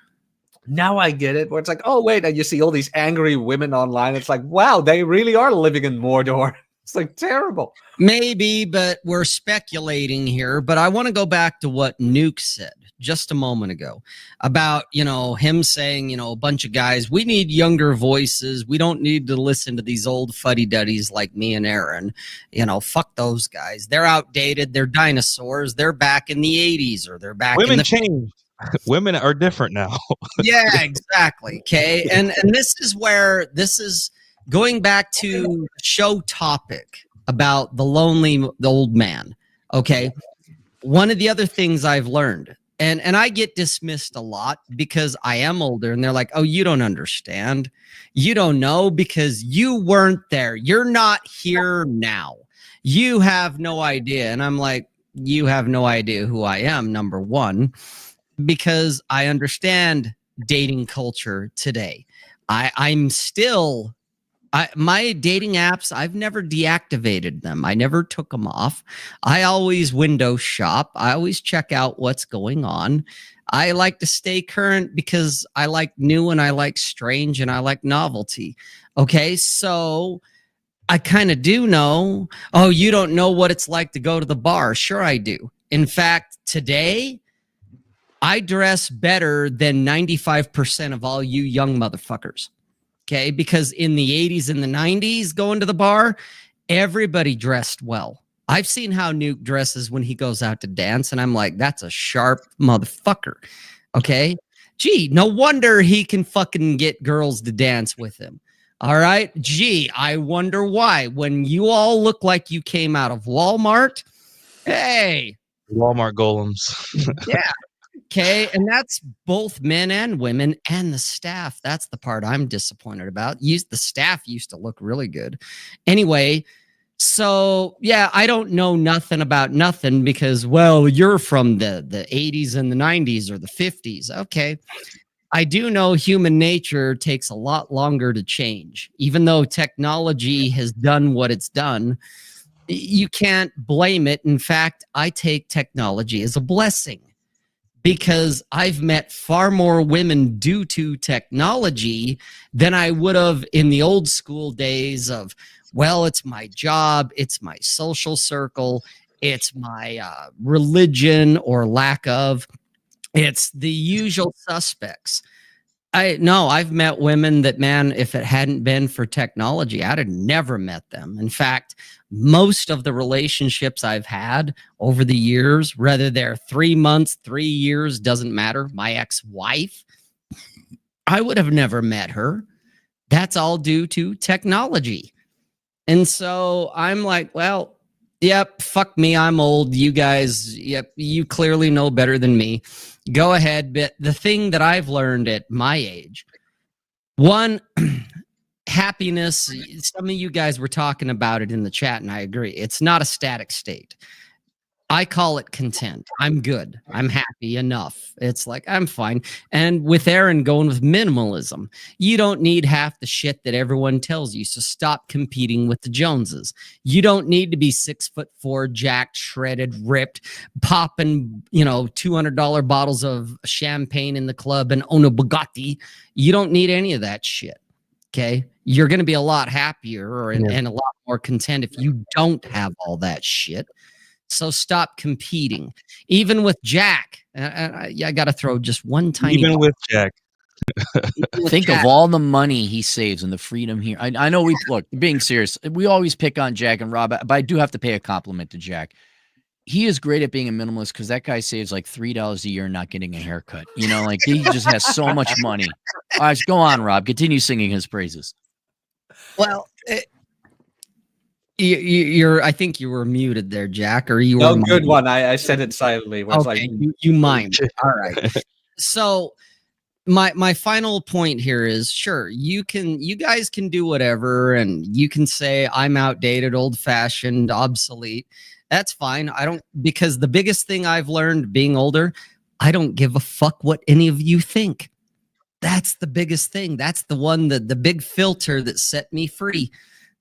Now I get it. Where it's like, oh, wait. And you see all these angry women online. It's like, wow, they really are living in Mordor. It's like terrible. Maybe, but we're speculating here. But I want to go back to what Nuke said just a moment ago about, him saying, a bunch of guys, we need younger voices. We don't need to listen to these old fuddy-duddies like me and Aaron. Fuck those guys. They're outdated. They're dinosaurs. They're back in the 80s or they're back Women in the change. Women are different now. Yeah, exactly. Okay. And this is going back to the show topic about the old man. Okay. One of the other things I've learned, and I get dismissed a lot because I am older, and they're like, oh, you don't understand. You don't know because you weren't there. You're not here now. You have no idea. And I'm like, you have no idea who I am, number one, because I understand dating culture today. I'm still my dating apps, I've never deactivated them. I never took them off. I always window shop. I always check out what's going on. I like to stay current because I like new and I like strange and I like novelty. Okay, so I kind of do know. Oh, you don't know what it's like to go to the bar. Sure, I do. In fact, today, I dress better than 95% of all you young motherfuckers. Okay, because in the 80s and the 90s, going to the bar, everybody dressed well. I've seen how Nuke dresses when he goes out to dance, and I'm like, that's a sharp motherfucker. Okay, gee, no wonder he can fucking get girls to dance with him. All right, gee, I wonder why. When you all look like you came out of Walmart, hey, Walmart golems. yeah. Okay, and that's both men and women and the staff. That's the part I'm disappointed about. The staff used to look really good. Anyway, so yeah, I don't know nothing about nothing because, well, you're from the 80s and the 90s or the 50s. Okay. I do know human nature takes a lot longer to change. Even though technology has done what it's done, you can't blame it. In fact, I take technology as a blessing, because I've met far more women due to technology than I would have in the old school days of, well, it's my job, it's my social circle, it's my religion or lack of, it's the usual suspects. I've met women that, man, if it hadn't been for technology, I'd have never met them. In fact, most of the relationships I've had over the years, whether they're 3 months, 3 years, doesn't matter. My ex-wife, I would have never met her. That's all due to technology. And so I'm like, well, yep, fuck me, I'm old. You guys, yep, you clearly know better than me. Go ahead. But the thing that I've learned at my age, one, happiness, some of you guys were talking about it in the chat, and I agree. It's not a static state. I call it content. I'm good. I'm happy enough. It's like, I'm fine. And with Aaron going with minimalism, you don't need half the shit that everyone tells you. So stop competing with the Joneses. You don't need to be 6'4", jacked, shredded, ripped, popping, $200 bottles of champagne in the club and own a Bugatti. You don't need any of that shit. Okay. You're going to be a lot happier and a lot more content if you don't have all that shit. So stop competing. Even with Jack, I got to throw just one tiny. Even with Jack. Think of all the money he saves and the freedom here. I know look, being serious, we always pick on Jack and Rob, but I do have to pay a compliment to Jack. He is great at being a minimalist because that guy saves like $3 a year not getting a haircut. Like he just has so much money. All right, go on, Rob. Continue singing his praises. Well, I think you were muted there, Jack, or you no, were good one. I said it silently. Okay, you mind. All right. So my final point here is, sure, you guys can do whatever, and you can say I'm outdated, old-fashioned, obsolete. That's fine. Because the biggest thing I've learned being older, I don't give a fuck what any of you think. That's the biggest thing. That's the one, the big filter that set me free.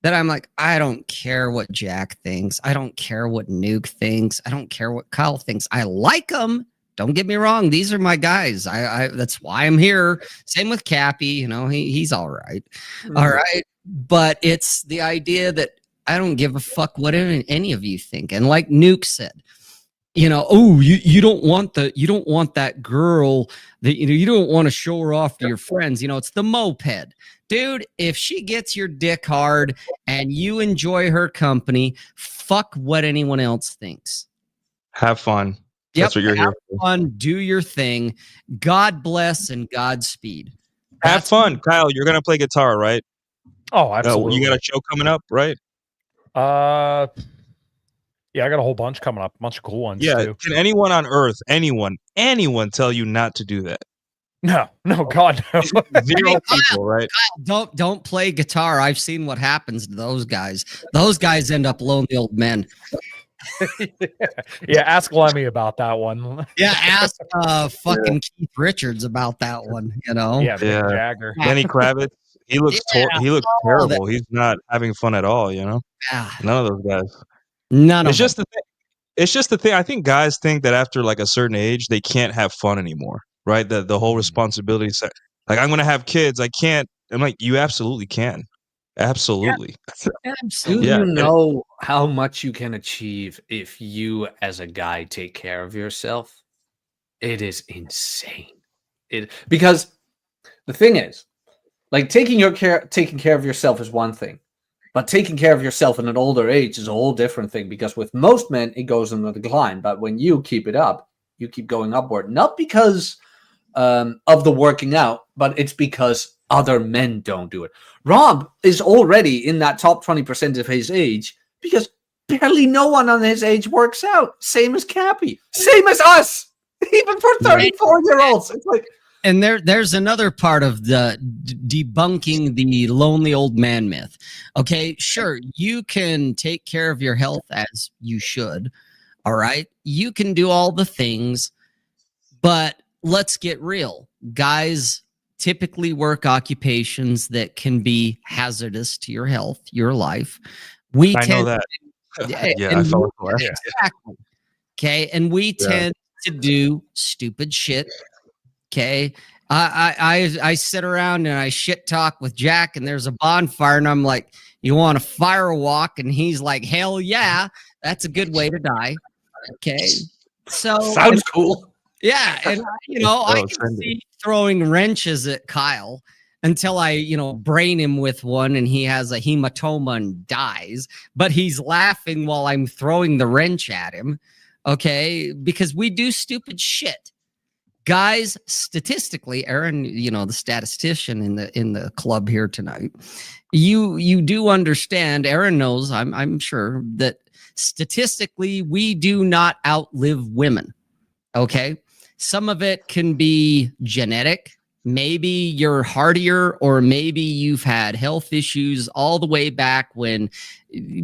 That I'm like, I don't care what Jack thinks. I don't care what Nuke thinks. I don't care what Kyle thinks. I like them. Don't get me wrong. These are my guys. That's why I'm here. Same with Cappy. He's all right. Mm-hmm. All right. But it's the idea that I don't give a fuck what any of you think. And like Nuke said, you know, oh, you don't want that girl that, you know, you don't want to show her off to your friends. You know, it's the moped. Dude, if she gets your dick hard and you enjoy her company, fuck what anyone else thinks. Have fun. Yep, That's what you're here for. fun, do your thing. God bless and Godspeed. Have fun. Kyle, you're going to play guitar, right? Oh, absolutely. You got a show coming up, right? Yeah, I got a whole bunch coming up, a bunch of cool ones too. Can anyone on earth, anyone tell you not to do that? No, God, no. Zero people, right? Don't play guitar. I've seen what happens to those guys. Those guys end up lonely old men. Yeah, ask Lemmy about that one. Yeah, ask fucking Keith Richards about that one, you know? Yeah, Mick Jagger. Lenny Kravitz, he looks terrible. He's not having fun at all, you know? Yeah. None of those guys. None of It's just them. the thing. It's just the thing. I think guys think that after like a certain age, they can't have fun anymore, right? The whole responsibility set. Like, I'm going to have kids. I can't. I'm like, you absolutely can. Absolutely. Do you know how much you can achieve if you, as a guy, take care of yourself? It is insane. Because the thing is, like, taking care of yourself is one thing, but taking care of yourself in an older age is a whole different thing. Because with most men, it goes in the decline, but when you keep it up, you keep going upward. Not because of the working out, but it's because other men don't do it. Rob is already in that top 20% of his age because barely no one on his age works out. Same as Cappy. Same as us. Even for 34-year-olds. It's like, and there's another part of the debunking the lonely old man myth. Okay, sure, you can take care of your health as you should. All right, you can do all the things, but let's get real. Guys typically work occupations that can be hazardous to your health, your life. I know that. Yeah, I felt it. Exactly. Okay, and we tend to do stupid shit. Okay, I sit around and I shit talk with Jack, and there's a bonfire, and I'm like, "You want to fire walk?" And he's like, "Hell yeah, that's a good way to die." Okay, so sounds cool. Yeah, and you know, I can see throwing wrenches at Kyle until I, you know, brain him with one and he has a hematoma and dies, but he's laughing while I'm throwing the wrench at him. Okay, because we do stupid shit. Guys, statistically, Aaron, you know, the statistician in the club here tonight, you do understand, Aaron knows, I'm sure that statistically we do not outlive women. Okay? Some of it can be genetic. Maybe you're hardier, or maybe you've had health issues all the way back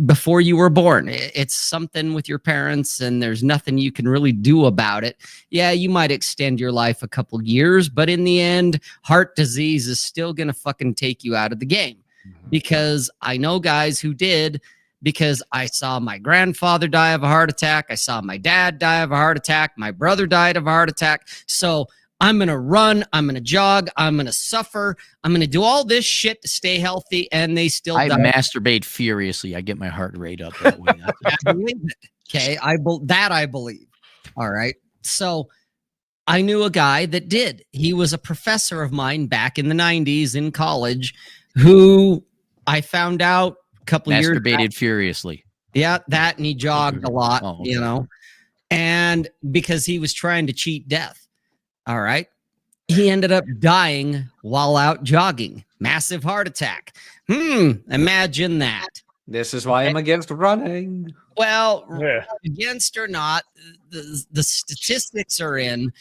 before you were born. It's something with your parents and there's nothing you can really do about it. Yeah, you might extend your life a couple years, but in the end, heart disease is still going to fucking take you out of the game. Because I know guys who did, because I saw my grandfather die of a heart attack. I saw my dad die of a heart attack. My brother died of a heart attack. So I'm going to run. I'm going to jog. I'm going to suffer. I'm going to do all this shit to stay healthy. And they still die. Masturbate furiously. I get my heart rate up that way. I believe it. Okay. I believe. All right. So I knew a guy that did. He was a professor of mine back in the 90s in college who I found out couple years masturbated furiously. Yeah, that, and he jogged a lot, okay. You know, and because he was trying to cheat death. All right. He ended up dying while out jogging. Massive heart attack. Imagine that. This is why I'm against running. Well, against or not, the statistics are in,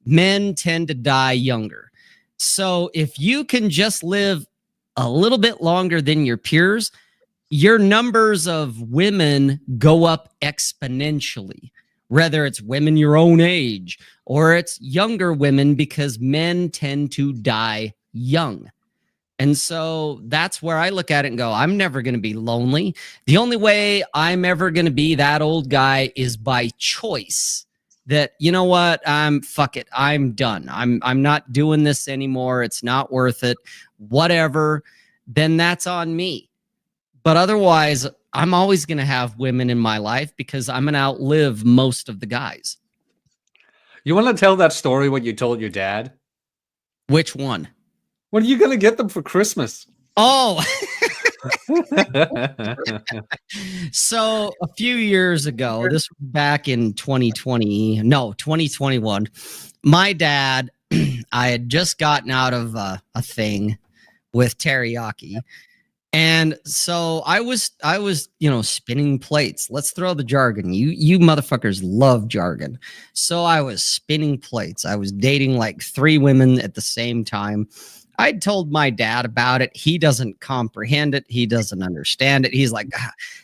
men tend to die younger. So if you can just live a little bit longer than your peers, your numbers of women go up exponentially, whether it's women your own age or it's younger women, because men tend to die young. And so that's where I look at it and go, I'm never going to be lonely. The only way I'm ever going to be that old guy is by choice. That, you know what, fuck it, I'm done. I'm not doing this anymore. It's not worth it. Whatever. Then that's on me. But otherwise, I'm always going to have women in my life because I'm going to outlive most of the guys. You want to tell that story what you told your dad? Which one? What are you going to get them for Christmas? Oh, so a few years ago, this was back in 2021, my dad, I had just gotten out of a thing with teriyaki. And so I was, spinning plates. Let's throw the jargon. You motherfuckers love jargon. So I was spinning plates. I was dating like 3 women at the same time. I'd told my dad about it. He doesn't comprehend it. He doesn't understand it. He's like,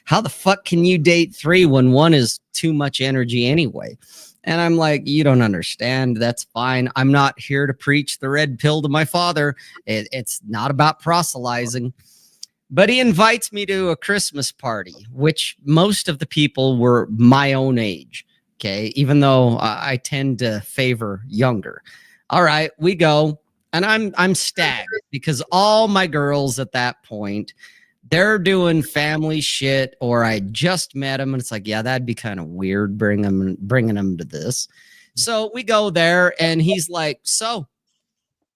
how the fuck can you date 3 when one is too much energy anyway? And I'm like, you don't understand. That's fine. I'm not here to preach the red pill to my father. It's not about proselytizing. But he invites me to a Christmas party, which most of the people were my own age. Okay. Even though I tend to favor younger. All right, we go. And I'm staggered because all my girls at that point, they're doing family shit, or I just met them, and it's like, yeah, that'd be kind of weird bringing them to this. So we go there, and he's like, "So,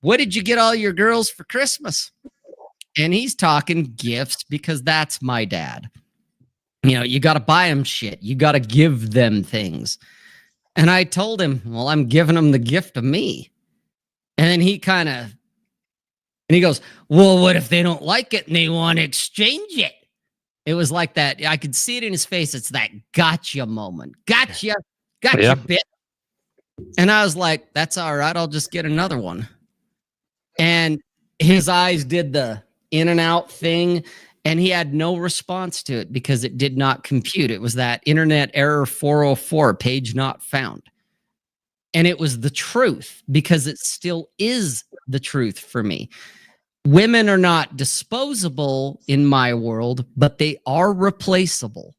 what did you get all your girls for Christmas?" And he's talking gifts because that's my dad. You got to buy them shit. You got to give them things. And I told him, well, I'm giving them the gift of me. And then he goes, well, what if they don't like it and they want to exchange it? It was like that. I could see it in his face. It's that gotcha moment. Gotcha, bit. And I was like, that's all right. I'll just get another one. And his eyes did the in and out thing, and he had no response to it because it did not compute. It was that internet error 404, page not found. And it was the truth because it still is the truth for me. Women are not disposable in my world, but they are replaceable.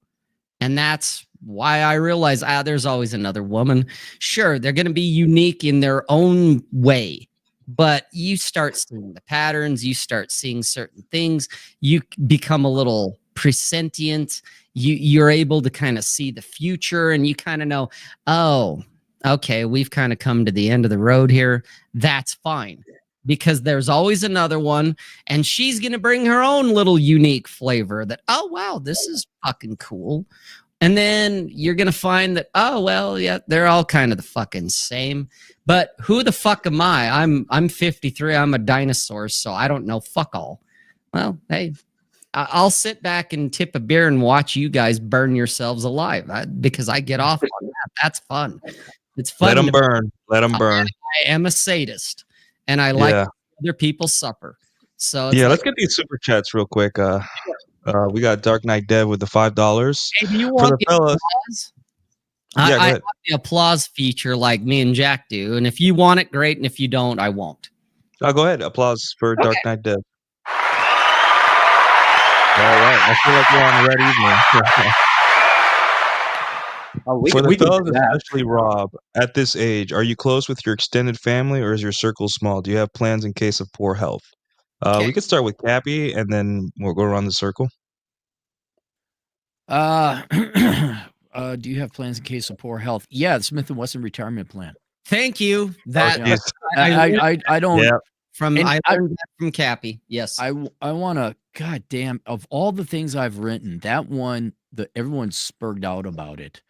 And that's why I realize, there's always another woman. Sure, they're going to be unique in their own way, but you start seeing the patterns, you start seeing certain things, you become a little presentient, you're able to kind of see the future, and you kind of know, oh, okay, we've kind of come to the end of the road here. That's fine. Because there's always another one, and she's going to bring her own little unique flavor that, oh, wow, this is fucking cool. And then you're going to find that, oh, well, yeah, they're all kind of the fucking same. But who the fuck am I? I'm 53. I'm a dinosaur, so I don't know fuck all. Well, hey, I'll sit back and tip a beer and watch you guys burn yourselves alive because I get off on that. That's fun. It's fun. Let them burn. Let them burn. I am a sadist. And I like other people suffer. So let's get these super chats real quick. We got Dark Knight Dev with the $5. Hey, do you want for the fellas? Applause? Yeah, I have the applause feature like me and Jack do, and if you want it, great, and if you don't, I won't. Oh, go ahead. Applause for Dark Knight Dev. All right, I feel like we're on a red evening. For the fellas, especially Rob, at this age, are you close with your extended family, or is your circle small? Do you have plans in case of poor health? We could start with Cappy, and then we'll go around the circle. Do you have plans in case of poor health? Yeah, the Smith & Wesson retirement plan. Thank you. That I don't. Yeah. I learned that from Cappy. Yes. I want to. God damn! Of all the things I've written, that one, everyone's spurred out about it.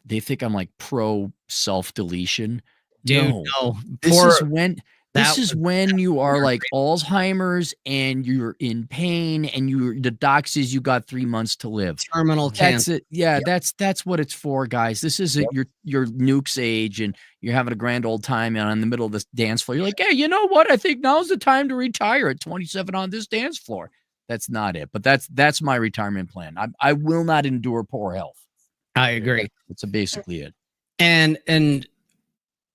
They think I'm like pro self-deletion. Dude, no. This is when you are like Alzheimer's and you're in pain and the doc says you got 3 months to live. Terminal cancer. That's it. Yeah, that's what it's for, guys. This isn't your nuke's age and you're having a grand old time and in the middle of this dance floor. You're like, hey, you know what? I think now's the time to retire at 27 on this dance floor. That's not it. But that's my retirement plan. I will not endure poor health. I agree. That's basically it. And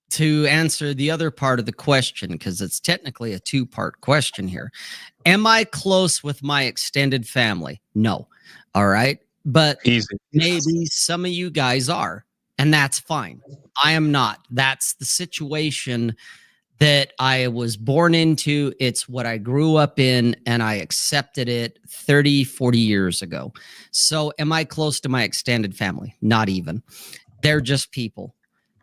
to answer the other part of the question, because it's technically a 2-part question here. Am I close with my extended family? No. All right. But maybe some of you guys are, and that's fine. I am not. That's the situation that I was born into. It's what I grew up in, and I accepted it 30, 40 years ago. So am I close to my extended family? Not even. They're just people.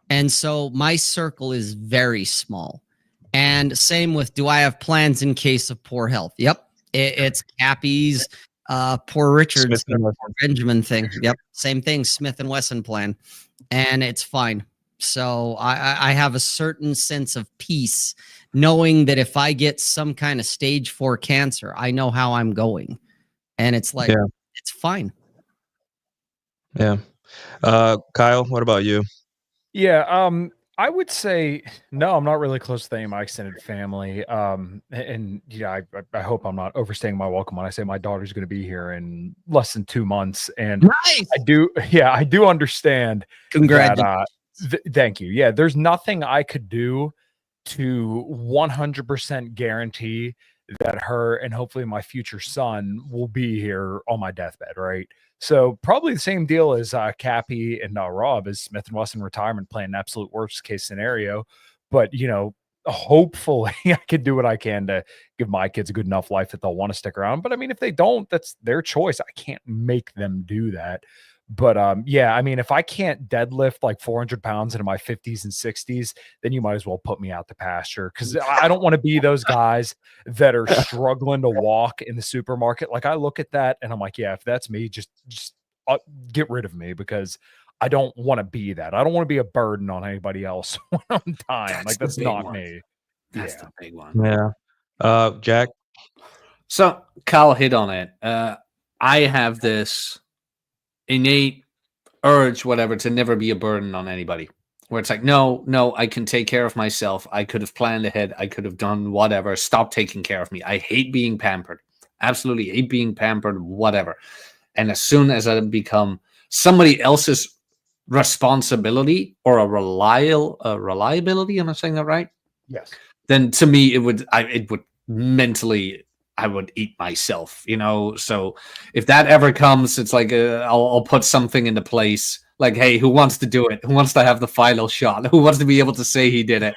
And so my circle is very small. And same with, do I have plans in case of poor health? Yep. It's Cappy's, Poor Richard's, Benjamin thing. Yep. Same thing, Smith and Wesson plan. And it's fine. So I have a certain sense of peace knowing that if I get some kind of stage 4 cancer, I know how I'm going. And it's like, it's fine. Yeah. Kyle, what about you? Yeah, I would say no. I'm not really close to any of my extended family. And yeah, I hope I'm not overstaying my welcome when I say my daughter's going to be here in less than 2 months. And Nice. I do understand. Congratulations. Thank you. Yeah, there's nothing I could do to 100% guarantee that her and hopefully my future son will be here on my deathbed, right? So probably the same deal as Cappy and Rob, is Smith and Wesson retirement plan, absolute worst case scenario. But hopefully I can do what I can to give my kids a good enough life that they'll want to stick around. But I mean, if they don't, that's their choice. I can't make them do that. But yeah, I mean, if I can't deadlift like 400 pounds into my 50s and 60s, then you might as well put me out to pasture, because I don't want to be those guys that are struggling to walk in the supermarket. Like, I look at that and I'm like, yeah, if that's me, just get rid of me, because I don't want to be that. I don't want to be a burden on anybody else when I'm dying. That's not me. That's the big one. Yeah. Jack? So Kyle hit on it. I have this innate urge, whatever, to never be a burden on anybody, where it's like, no, I can take care of myself. I could have planned ahead. I could have done whatever. Stop taking care of me. I hate being pampered. Absolutely hate being pampered, whatever. And as soon as I become somebody else's responsibility or a reliability, am I saying that right? Yes. Then to me, it would mentally, I would eat myself, So if that ever comes, it's like I'll put something into place. Like, hey, who wants to do it? Who wants to have the final shot? Who wants to be able to say he did it?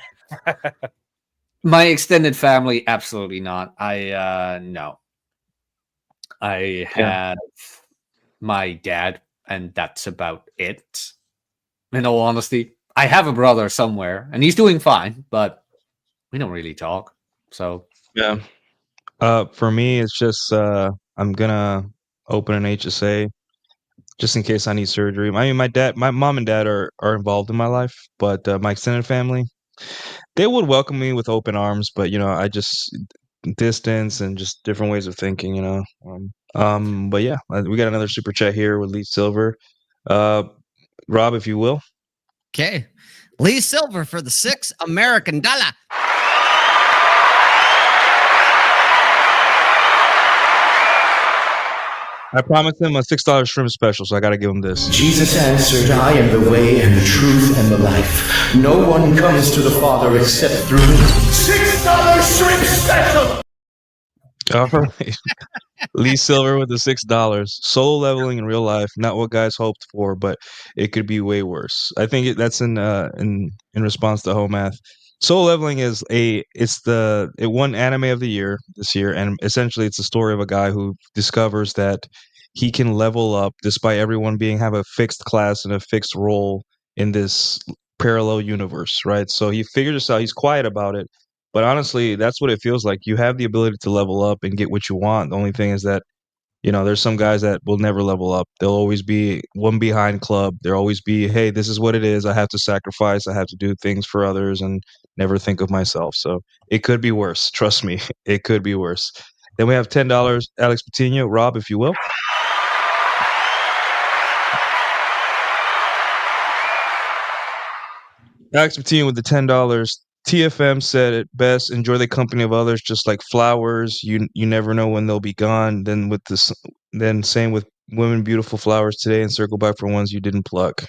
My extended family, absolutely not. No. I have my dad, and that's about it. In all honesty, I have a brother somewhere, and he's doing fine, but we don't really talk. So yeah. For me, it's just I'm gonna open an HSA just in case I need surgery. I mean, my mom and dad are involved in my life, but my extended family, they would welcome me with open arms. But I just distance and just different ways of thinking. But yeah, we got another super chat here with Lee Silver. Rob, if you will. Okay, Lee Silver for the $6 American. I promised him a $6 shrimp special, so I got to give him this. Jesus answered, I am the way and the truth and the life. No one comes to the Father except through me. $6 shrimp special! All right. Lee Silver with the $6. Solo leveling in real life, not what guys hoped for, but it could be way worse. I think that's in response to Home Math. Solo leveling it won anime of the year this year, and essentially it's a story of a guy who discovers that he can level up despite everyone have a fixed class and a fixed role in this parallel universe, right? So he figured this out. He's quiet about it, but honestly, that's what it feels like. You have the ability to level up and get what you want. The only thing is that there's some guys that will never level up. They'll always be one behind club. There'll always be, hey, this is what it is. I have to sacrifice. I have to do things for others and never think of myself. So it could be worse. Trust me, it could be worse. Then we have $10, Alex Patino. Rob, if you will. Alex Patino with the $10. TFM said it best: enjoy the company of others, just like flowers. You never know when they'll be gone. Then same with women, beautiful flowers today, and circle back for ones you didn't pluck.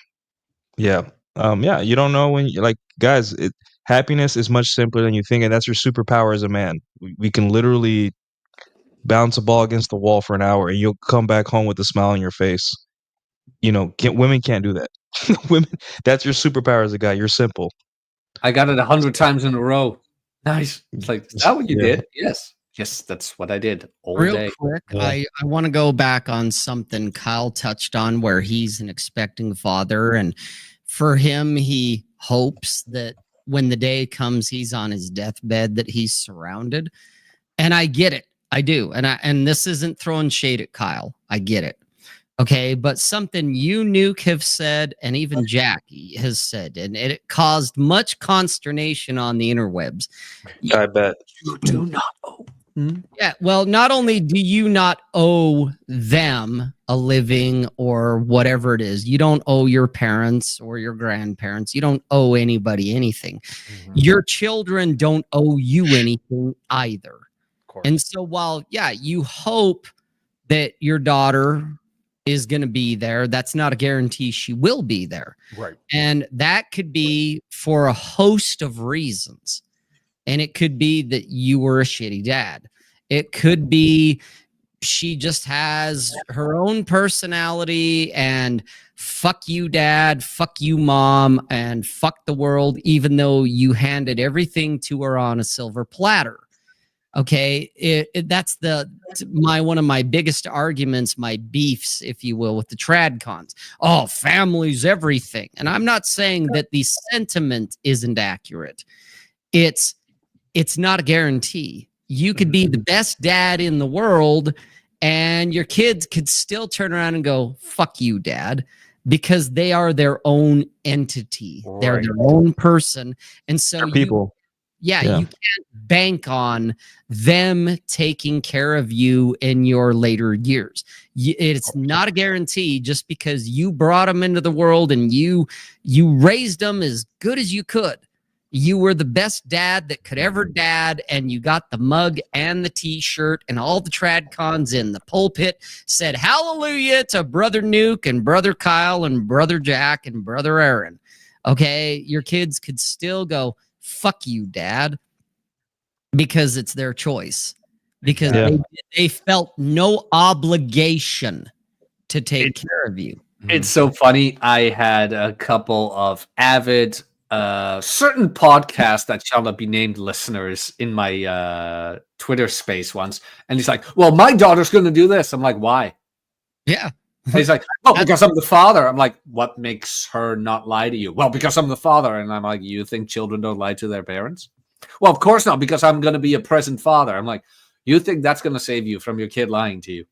Yeah. Yeah, you don't know when guys, happiness is much simpler than you think, and that's your superpower as a man. We can literally bounce a ball against the wall for an hour and you'll come back home with a smile on your face. Women can't do that. Women, that's your superpower as a guy. You're simple. I got it 100 times in a row. Nice. It's like, is that what you did? Yes. Yes, that's what I did all Real day. quick, I want to go back on something Kyle touched on where he's an expecting father. And for him, he hopes that when the day comes, he's on his deathbed, that he's surrounded. And I get it. I do. And this isn't throwing shade at Kyle. I get it. Okay. But something you, Nuke, have said, and even Jackie has said, and it caused much consternation on the interwebs. I bet. You do not owe. Yeah, well, not only do you not owe them a living or whatever it is, you don't owe your parents or your grandparents, you don't owe anybody anything. Your children don't owe you anything either. And so while, yeah, you hope that your daughter is going to be there, that's not a guarantee she will be there. Right. And that could be for a host of reasons. And it could be that you were a shitty dad. It could be she just has her own personality and fuck you, dad, fuck you, mom, and fuck the world, even though you handed everything to her on a silver platter. Okay, that's one of my biggest arguments, my beefs, if you will, with the trad cons. Oh, family's everything. And I'm not saying that the sentiment isn't accurate. It's not a guarantee. You could be the best dad in the world and your kids could still turn around and go, fuck you, dad, because they are their own entity. Right. They're their own person. And so people. You can't bank on them taking care of you in your later years. It's not a guarantee just because you brought them into the world and you raised them as good as you could. You were the best dad that could ever dad, and you got the mug and the t-shirt, and all the trad cons in the pulpit said hallelujah to Brother Nuke and Brother Kyle and Brother Jack and Brother Aaron. Okay, your kids could still go, fuck you, dad, because it's their choice. Because they felt no obligation to take care of you. It's so funny. I had a couple of avid certain podcasts that shall not be named listeners in my Twitter space once, and he's like, well, my daughter's going to do this. I'm like, why? Yeah. And he's like, oh, because I'm the father. I'm like, what makes her not lie to you? Well, because I'm the father. And I'm like, you think children don't lie to their parents? Well, of course not, because I'm going to be a present father. I'm like, you think that's going to save you from your kid lying to you?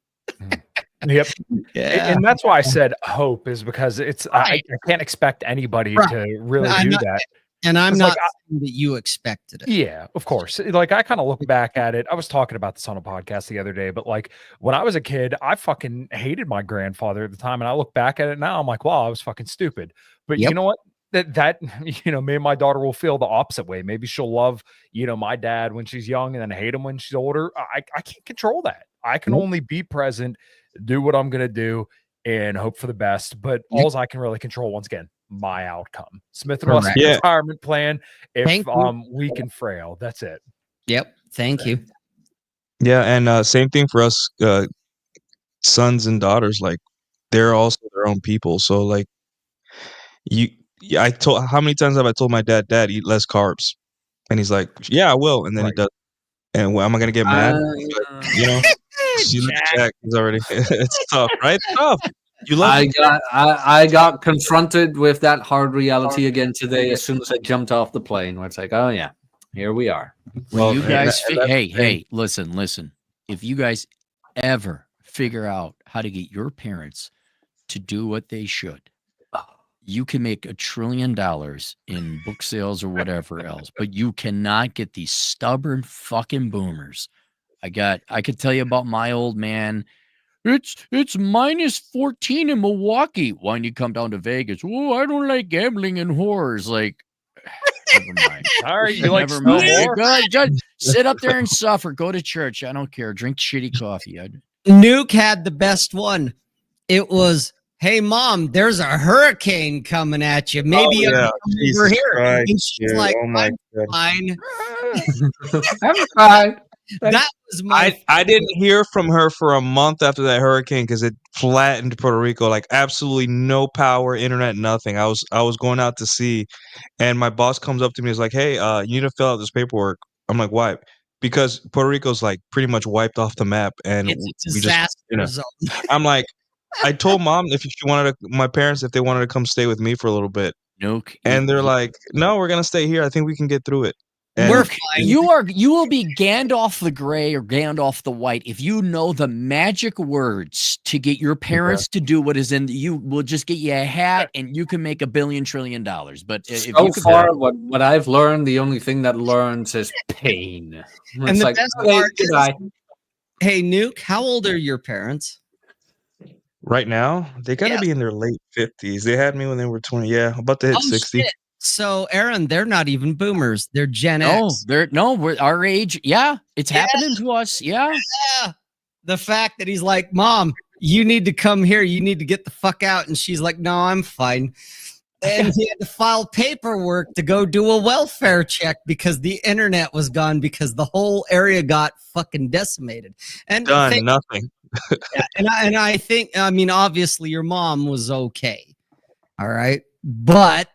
Yep. Yeah. And that's why I said hope, is because it's I can't expect anybody to really do that. And I'm not saying that you expected it. Yeah, of course. Like, I kind of look back at it. I was talking about this on a podcast the other day, but like when I was a kid, I fucking hated my grandfather at the time. And I look back at it now, I'm like, wow, I was fucking stupid. But you know what? That maybe my daughter will feel the opposite way. Maybe she'll love, my dad when she's young and then hate him when she's older. I can't control that. I can only be present, do what I'm going to do, and hope for the best. But all I can really control, once again, my outcome. Smith & Wesson retirement plan. If I'm weak and frail, that's it. Yep. Thank you. Yeah, and same thing for us, sons and daughters. Like, they're also their own people. So, like, how many times have I told my dad, eat less carbs? And he's like, yeah, I will. And then he does. And am I going to get mad? Jack is already. It's tough, right? It's tough. I got confronted with that hard reality again today as soon as I jumped off the plane, where it's like, oh yeah, here we are. Well, you guys, hey, listen. If you guys ever figure out how to get your parents to do what they should, you can make $1 trillion in book sales or whatever else, but you cannot get these stubborn fucking boomers. I could tell you about my old man. It's minus 14 in Milwaukee. Why don't you come down to Vegas? Oh, I don't like gambling and whores. Like, never mind. All right, you like snow more? Just sit up there and suffer. Go to church. I don't care. Drink shitty coffee. Nuke had the best one. It was, hey, Mom, there's a hurricane coming at you. Maybe over here. Christ, and she's like, I'm fine. I'm fine. That was my. I didn't hear from her for a month after that hurricane because it flattened Puerto Rico. Like, absolutely no power, internet, nothing. I was going out to sea, and my boss comes up to me and is like, "Hey, you need to fill out this paperwork." I'm like, why? Because Puerto Rico's like pretty much wiped off the map, and It's a we just, disaster zone. I'm like, I told mom if she wanted to, my parents, if they wanted to come stay with me for a little bit, Nuke. and they're like, no, we're gonna stay here. I think we can get through it. And We're Nuke, fine. you will be Gandalf the Gray or Gandalf the White if you know the magic words to get your parents to do what is in. You will just get you a hat, and you can make $1 billion trillion. But if So you could, far, what I've learned, the only thing that learns is pain. And It's the like, best okay, part is, goodbye. hey, Nuke, how old are your parents? right now, they gotta Yeah. be in their late 50s. They had me when they were 20. Yeah, about to hit Oh, 60. shit. So, Aaron, they're not even boomers. They're Gen X. we're our age. Yeah, it's Yeah. happening to us. Yeah. Yeah. The fact that he's like, Mom, you need to come here. You need to get the fuck out. And she's like, no, I'm fine. And he had to file paperwork to go do a welfare check because the internet was gone because the whole area got fucking decimated. And Done, nothing. and I think, I mean, obviously your mom was okay. All right. But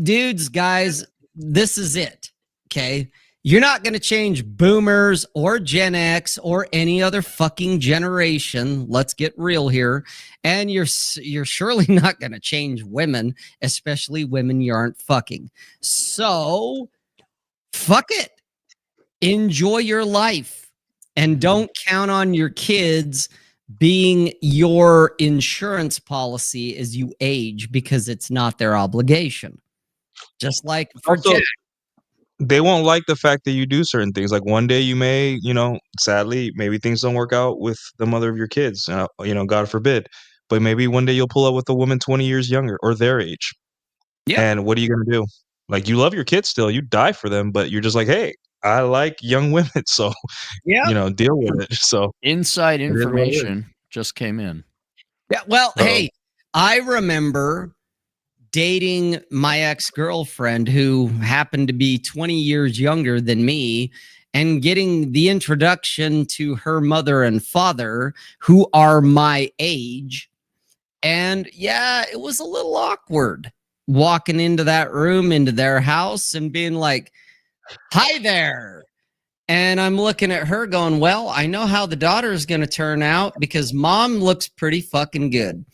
dudes, guys, this is it. Okay. You're not going to change boomers or Gen X or any other fucking generation. Let's get real here. And you're surely not going to change women, especially women you aren't fucking. So fuck it. Enjoy your life and don't count on your kids being your insurance policy as you age because it's not their obligation. Just like for Also, Jack. they won't like the fact that you do certain things. Like one day you may, sadly, maybe things don't work out with the mother of your kids, God forbid. But maybe one day you'll pull up with a woman 20 years younger or their age. Yep. And what are you going to do? Like, you love your kids still, you die for them, but you're just like, hey, I like young women. So, Yeah. deal with it. So, Inside is what it is. information just came in. Yeah. Well, So- hey, I remember dating my ex-girlfriend who happened to be 20 years younger than me and getting the introduction to her mother and father who are my age. And yeah, it was a little awkward walking into that room, into their house and being like, hi there. And I'm looking at her going, well, I know how the daughter is going to turn out because mom looks pretty fucking good.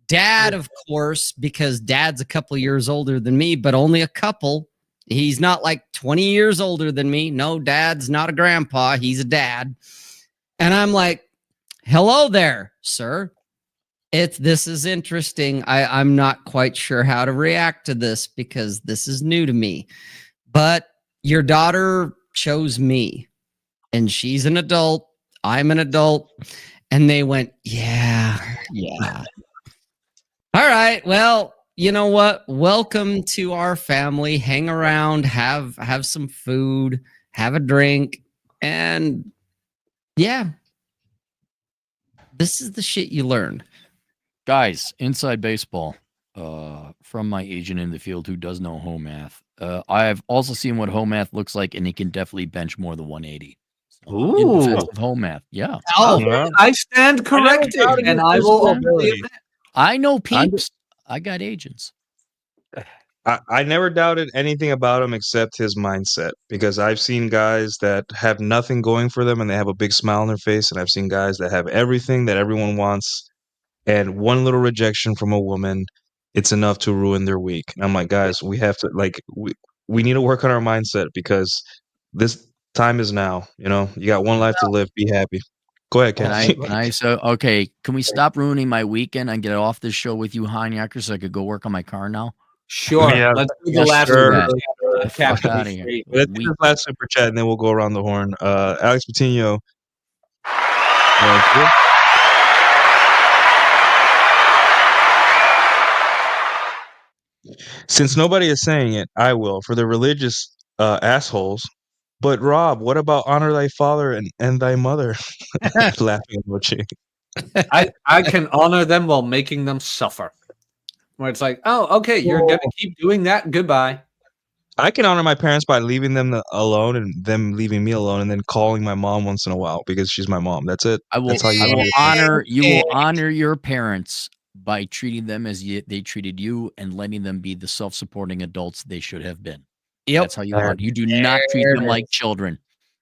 Dad, of course, because dad's a couple years older than me, but only a couple. He's not like 20 years older than me. No, dad's not a grandpa. He's a dad. And I'm like, hello there, sir. This is interesting. I'm not quite sure how to react to this because this is new to me. But your daughter chose me and she's an adult. I'm an adult. And they went, yeah. All right. Well, you know what? Welcome to our family. Hang around, have some food, have a drink, and yeah. This is the shit you learn. Guys, inside baseball, from my agent in the field who does know home math. I've also seen what home math looks like, and he can definitely bench more than 180. So, in defensive home math, yeah. Oh, Yeah. I stand corrected, and I will openly admit. I know peeps. I got agents. I never doubted anything about him except his mindset, because I've seen guys that have nothing going for them and they have a big smile on their face, and I've seen guys that have everything that everyone wants, and one little rejection from a woman, it's enough to ruin their week. And I'm like, guys, we have to, like, we need to work on our mindset because this time is now. You got one life to live. Be happy. Go ahead, Ken. So okay, can we stop ruining my weekend and get off this show with you, Hanyaker, so I could go work on my car now? Sure. Yeah, Let's do the last sure. one. Fuck outta here. Let's do the last super chat and then we'll go around the horn. Alex Patino. Since nobody is saying it, I will for the religious assholes. But Rob, what about honor thy father and thy mother? Laughing emoji. I can honor them while making them suffer. Where it's like, oh, okay, you're gonna keep doing that. Goodbye. I can honor my parents by leaving them alone and them leaving me alone, and then calling my mom once in a while because she's my mom. That's it. That's how you will honor your parents by treating them as they treated you and letting them be the self-supporting adults they should have been. Yep. That's how you learn. You do not treat them like children,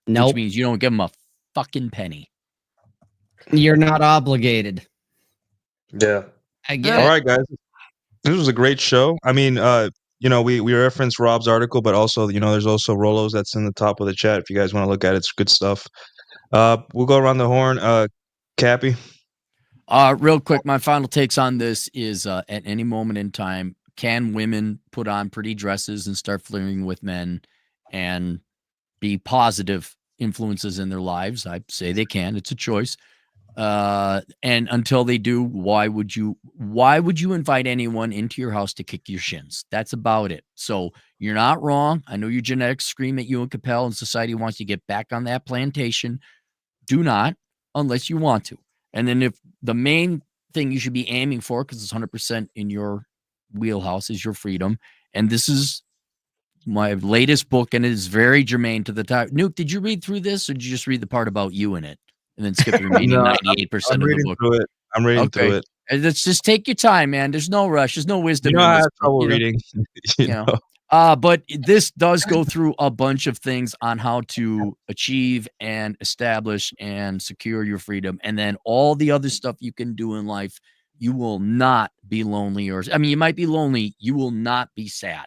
which Nope. means you don't give them a fucking penny. You're not obligated. Yeah. I get All it. right, guys. This was a great show. I mean, we referenced Rob's article, but also, there's also Rolo's that's in the top of the chat. If you guys want to look at it, it's good stuff. We'll go around the horn. Cappy. Real quick, my final takes on this is at any moment in time, can women put on pretty dresses and start flirting with men and be positive influences in their lives? I'd say they can. It's a choice. And until they do, why would you invite anyone into your house to kick your shins? That's about it. So you're not wrong. I know your genetics scream at you and Capel, and society wants you to get back on that plantation. Do not, unless you want to. And then if the main thing you should be aiming for, because it's 100% in your wheelhouse, is your freedom. And this is my latest book, and it is very germane to the topic. Nuke, did you read through this, or did you just read the part about you in it and then skip the remaining No, 98% I'm of the reading book? through it. I'm reading through it. And let's just take your time, man. There's no rush. There's no wisdom. I in this have book, trouble reading. you know. But this does go through a bunch of things on how to achieve and establish and secure your freedom. And then all the other stuff you can do in life. You will not be lonely, you might be lonely. You will not be sad.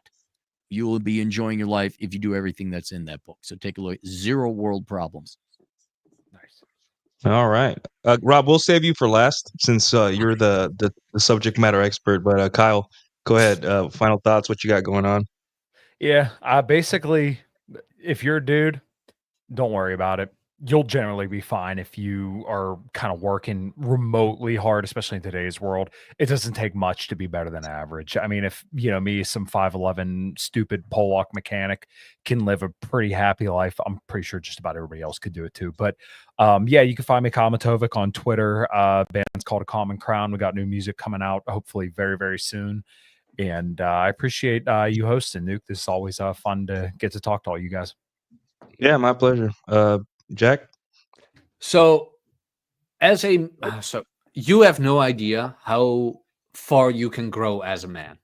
You will be enjoying your life if you do everything that's in that book. So take a look. Zero world problems. Nice. All right. Rob, we'll save you for last since you're the subject matter expert. But Kyle, go ahead. Final thoughts. What you got going on? Yeah, basically, if you're a dude, don't worry about it. You'll generally be fine if you are kind of working remotely hard, especially in today's world. It doesn't take much to be better than average. I mean, if me, some 5'11" stupid Pollock mechanic, can live a pretty happy life, I'm pretty sure just about everybody else could do it too. But yeah, you can find me Kamatovic on Twitter. Band's called A Common Crown. We got new music coming out, hopefully very, very soon. And I appreciate you hosting, Nuke. This is always fun to get to talk to all you guys. Yeah, my pleasure. Jack? So you have no idea how far you can grow as a man.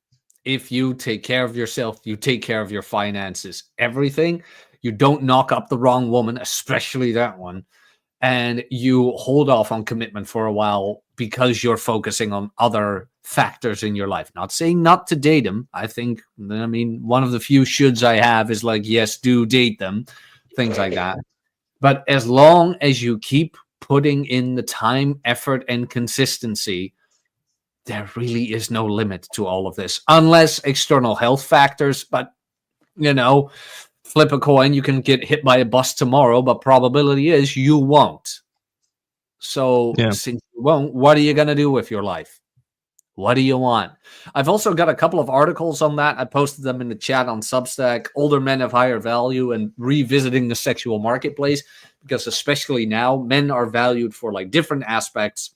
If you take care of yourself, you take care of your finances, everything, you don't knock up the wrong woman, especially that one, and you hold off on commitment for a while because you're focusing on other factors in your life. Not saying not to date them. One of the few shoulds I have is like, yes, do date them, things like that. But as long as you keep putting in the time, effort, and consistency, there really is no limit to all of this, unless external health factors. But, flip a coin, you can get hit by a bus tomorrow, but probability is you won't. So since you won't, what are you going to do with your life? What do you want? I've also got a couple of articles on that. I posted them in the chat on Substack. Older men of higher value and revisiting the sexual marketplace, because especially now, men are valued for like different aspects.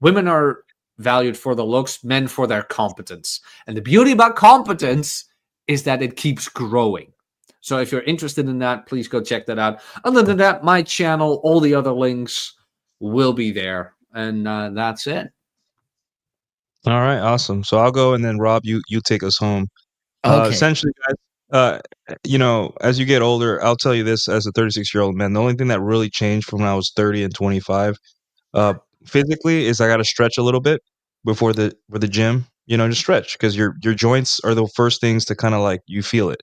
Women are valued for the looks, men for their competence. And the beauty about competence is that it keeps growing. So if you're interested in that, please go check that out. Other than that, my channel, all the other links will be there. And that's it. All right, awesome. So I'll go, and then Rob, you take us home. Okay. Essentially, guys, as you get older, I'll tell you this as a 36-year-old man, the only thing that really changed from when I was 30 and 25, physically, is I got to stretch a little bit before the gym. Just stretch, because your joints are the first things to kind of like you feel it.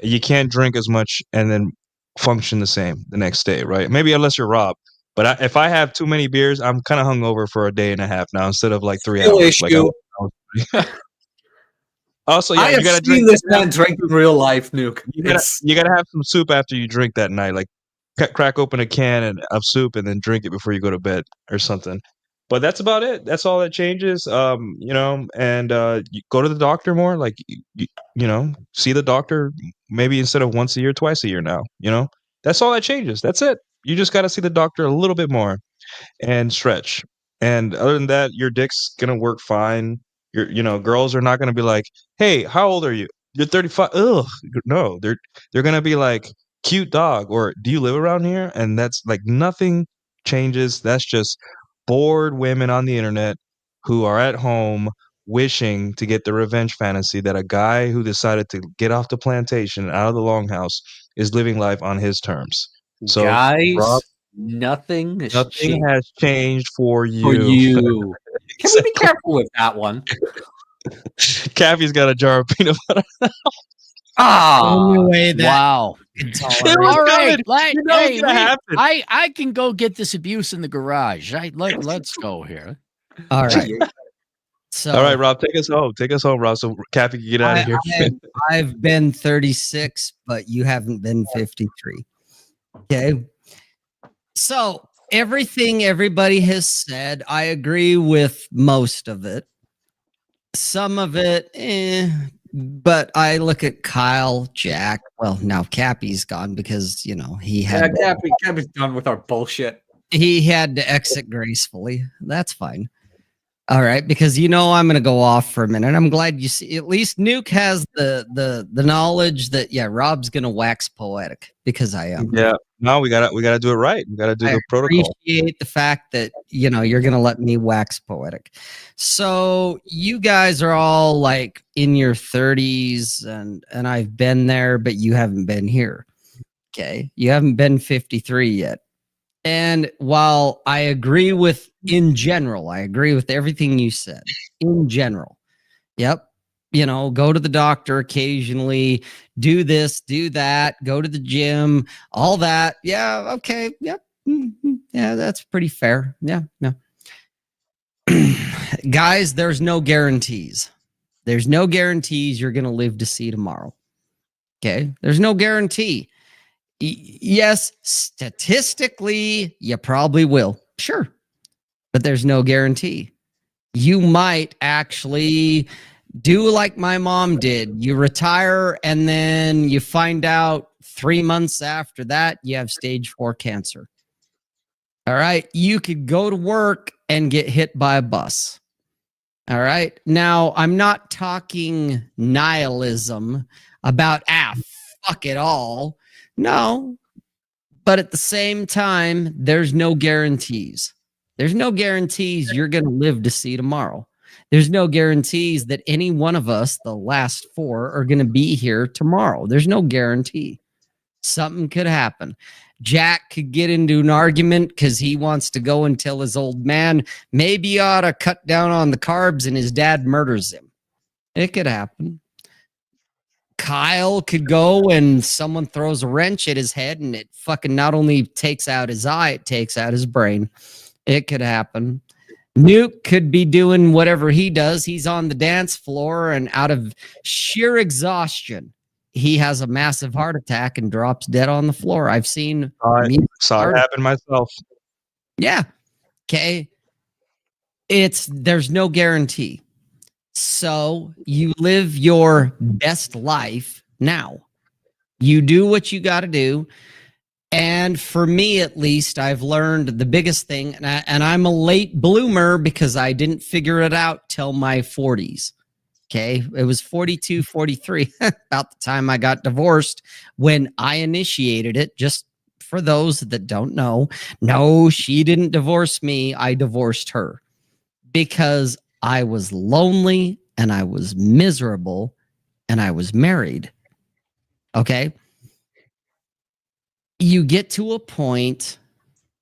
You can't drink as much and then function the same the next day, right? Maybe unless you're Rob. But if I have too many beers, I'm kind of hungover for a day and a half now instead of like 3 hours. Like also, yeah, I have seen this man drink in real life, Nuke. You gotta have some soup after you drink that night. Like crack open a can of soup and then drink it before you go to bed or something. But that's about it. That's all that changes. And you go to the doctor more. Like see the doctor maybe instead of once a year, twice a year now. That's all that changes. That's it. You just got to see the doctor a little bit more and stretch. And other than that, your dick's gonna work fine. Girls are not gonna be like, "Hey, how old are you? You're 35." Ugh, no, they're gonna be like, "Cute dog," or "Do you live around here?" And that's like nothing changes. That's just bored women on the internet who are at home wishing to get the revenge fantasy that a guy who decided to get off the plantation out of the longhouse is living life on his terms. So, Rob, Guys, nothing has nothing changed has changed for for you. you. Can we be careful with that one? Cappy's got a jar of peanut butter. Only Ah, way that Wow. can It tolerate. was All right, coming. like, You know hey, it's gonna happen. I can go get this abuse in the garage. Let's go here. All right. So All right, Rob, take us home. Take us home, Rob, so Cappy can get out of here. I've been 36, but you haven't been 53. Okay. So everything everybody has said, I agree with most of it. Some of it, but I look at Kyle, Jack. Well, now Cappy's gone because he had Cappy's done with our bullshit. he had to exit gracefully. That's fine. All right, because I'm going to go off for a minute. I'm glad you see. At least Nuke has the knowledge that Rob's going to wax poetic because I am. Yeah. No, we gotta do it right. We gotta do the protocol. Appreciate the fact that you're going to let me wax poetic. So you guys are all like in your 30s, and I've been there, but you haven't been here. Okay, you haven't been 53 yet. And while I agree with I agree with everything you said in general. Yep. Go to the doctor occasionally, do this, do that, go to the gym, all that. Yeah. Okay. Yep. Yeah. That's pretty fair. Yeah. Yeah. Guys, there's no guarantees. There's no guarantees you're going to live to see tomorrow. Okay. There's no guarantee. Yes, statistically, you probably will. Sure. But there's no guarantee. You might actually do like my mom did. You retire and then you find out 3 months after that, you have stage 4 cancer. All right. You could go to work and get hit by a bus. All right. Now, I'm not talking nihilism about, fuck it all. No, but at the same time, there's no guarantees. There's no guarantees you're going to live to see tomorrow. There's no guarantees that any one of us, the last 4, are going to be here tomorrow. There's no guarantee. Something could happen. Jack could get into an argument because he wants to go and tell his old man, maybe he ought to cut down on the carbs, and his dad murders him. It could happen. Kyle could go and someone throws a wrench at his head and it fucking not only takes out his eye, it takes out his brain. It could happen. Nuke could be doing whatever he does. He's on the dance floor and out of sheer exhaustion, he has a massive heart attack and drops dead on the floor. I've seen saw it happen myself. Yeah. Okay. There's no guarantee. So you live your best life now. You do what you got to do. And for me, at least, I've learned the biggest thing, and I'm a late bloomer because I didn't figure it out till my 40s. Okay. It was 42, 43, about the time I got divorced when I initiated it. Just for those that don't know, no, she didn't divorce me. I divorced her because I was lonely and I was miserable and I was married. Okay. You get to a point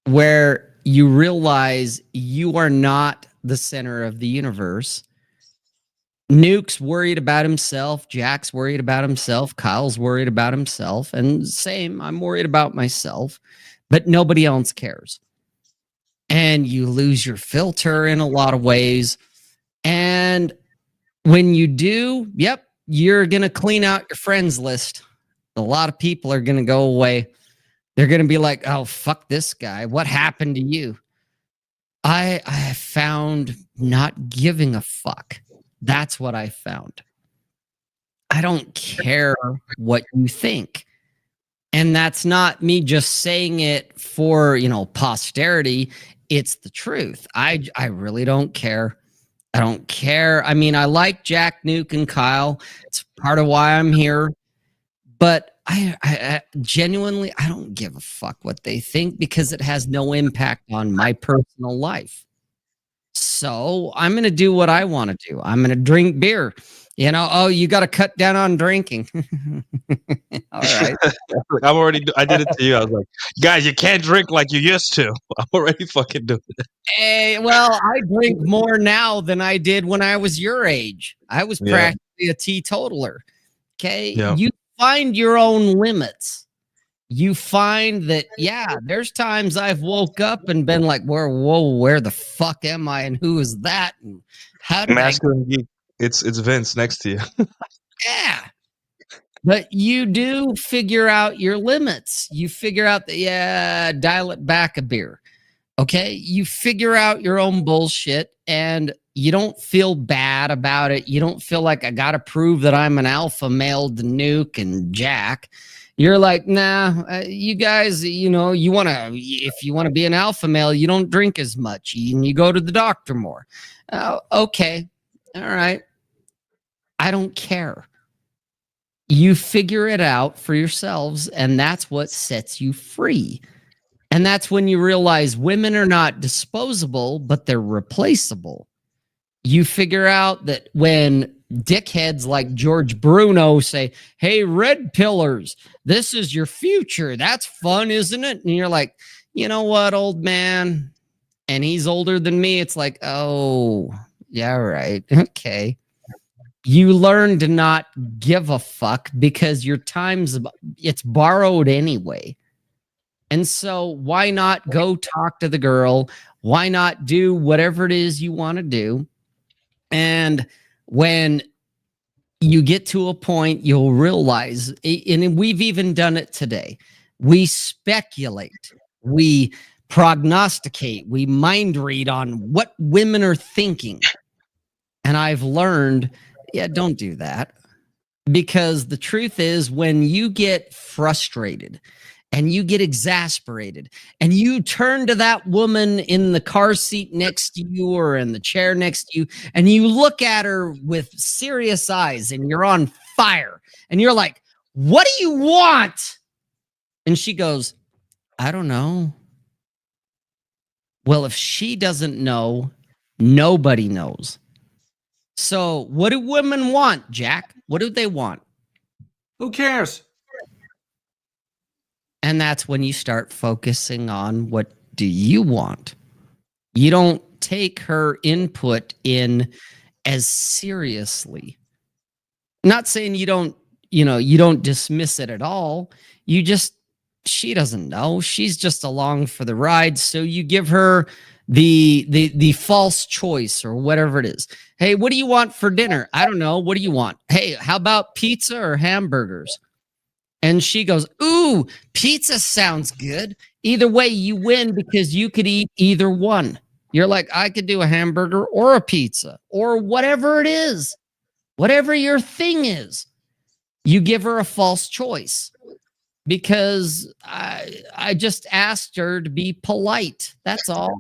where you realize you are not the center of the universe. Nuke's worried about himself. Jack's worried about himself. Kyle's worried about himself. And same, I'm worried about myself, but nobody else cares. And you lose your filter in a lot of ways. And when you do, you're going to clean out your friends list. A lot of people are going to go away. They're going to be like, oh, fuck this guy. What happened to you? I found not giving a fuck. That's what I found. I don't care what you think. And that's not me just saying it for, posterity. It's the truth. I really don't care. I don't care. I mean, I like Jack, Nuke, and Kyle. It's part of why I'm here. But I genuinely, I don't give a fuck what they think because it has no impact on my personal life. So I'm going to do what I want to do. I'm going to drink beer. You know, oh, you got to cut down on drinking. All right. I did it to you. I was like, guys, you can't drink like you used to. I'm already fucking doing it. Well, I drink more now than I did when I was your age. I was practically a teetotaler. Okay. Yeah. You find your own limits. You find that, yeah, there's times I've woke up and been like, where the fuck am I? And who is that? And how did Masculine geek. It's Vince next to you. Yeah. But you do figure out your limits. You figure out that, yeah, dial it back a beer. Okay. You figure out your own bullshit and you don't feel bad about it. You don't feel like I got to prove that I'm an alpha male to Nuke and Jack. You're like, nah, you guys, you know, if you want to be an alpha male, you don't drink as much and you go to the doctor more. Okay. All right. I don't care. You figure it out for yourselves, and that's what sets you free. And that's when you realize women are not disposable, but they're replaceable. You figure out that when dickheads like George Bruno say, hey, red pillars, this is your future. That's fun, isn't it? And you're like, you know what, old man? And he's older than me. It's like, oh, yeah, right. Okay. You learn to not give a fuck because your it's borrowed anyway. And so why not go talk to the girl? Why not do whatever it is you want to do? And when you get to a point, you'll realize, and we've even done it today, we speculate, we prognosticate, we mind read on what women are thinking. And I've learned, yeah, don't do that. Because the truth is, when you get frustrated and you get exasperated and you turn to that woman in the car seat next to you or in the chair next to you and you look at her with serious eyes and you're on fire and you're like, what do you want? And she goes, I don't know. Well, if she doesn't know, nobody knows. So what do women want, Jack? What do they want? Who cares? And that's when you start focusing on what do you want. You don't take her input in as seriously. Not saying you don't dismiss it at all. She doesn't know. She's just along for the ride. So you give her the false choice or whatever it is. Hey, what do you want for dinner? I don't know. What do you want? Hey, how about pizza or hamburgers? And she goes, ooh, pizza sounds good. Either way, you win because you could eat either one. You're like, I could do a hamburger or a pizza or whatever it is, whatever your thing is. You give her a false choice. Because I just asked her to be polite. That's all.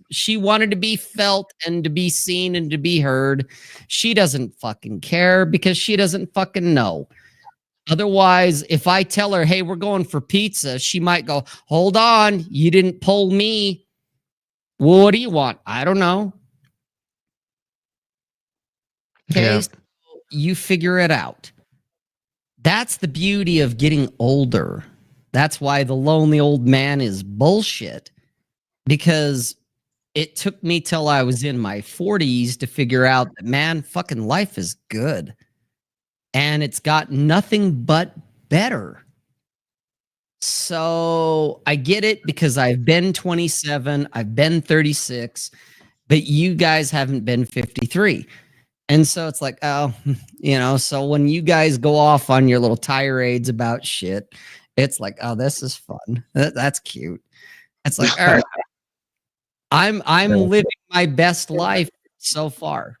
She wanted to be felt and to be seen and to be heard. She doesn't fucking care because she doesn't fucking know. Otherwise, if I tell her, hey, we're going for pizza, she might go, hold on, you didn't pull me. Well, what do you want? I don't know. Okay, yeah. So you figure it out. That's the beauty of getting older. That's why the lonely old man is bullshit. Because it took me till I was in my 40s to figure out that, man, fucking life is good. And it's got nothing but better. So I get it because I've been 27, I've been 36, but you guys haven't been 53. And so it's like, oh, so when you guys go off on your little tirades about shit, it's like, oh, this is fun. That's cute. It's like, all right, I'm living my best life so far.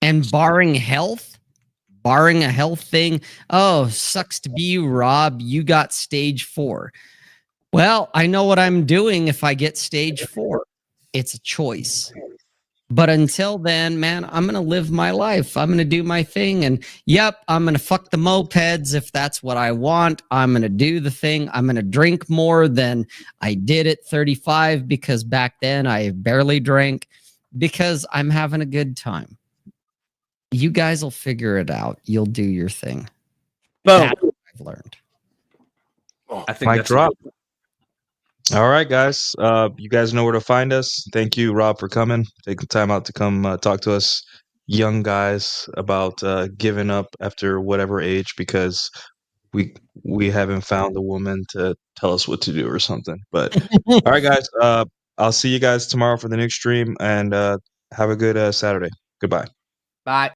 And barring a health thing, oh, sucks to be you, Rob. You got stage 4. Well, I know what I'm doing if I get stage 4. It's a choice. But until then, man, I'm going to live my life. I'm going to do my thing. And yep, I'm going to fuck the mopeds if that's what I want. I'm going to do the thing. I'm going to drink more than I did at 35 because back then I barely drank. because I'm having a good time. You guys will figure it out. You'll do your thing. Boom. That's what I've learned. I think Mic that's drop. All right, guys. You guys know where to find us. Thank you, Rob, for coming, taking time out to come talk to us young guys about giving up after whatever age because we haven't found a woman to tell us what to do or something. But all right, guys. I'll see you guys tomorrow for the next stream, and have a good Saturday. Goodbye. Bye.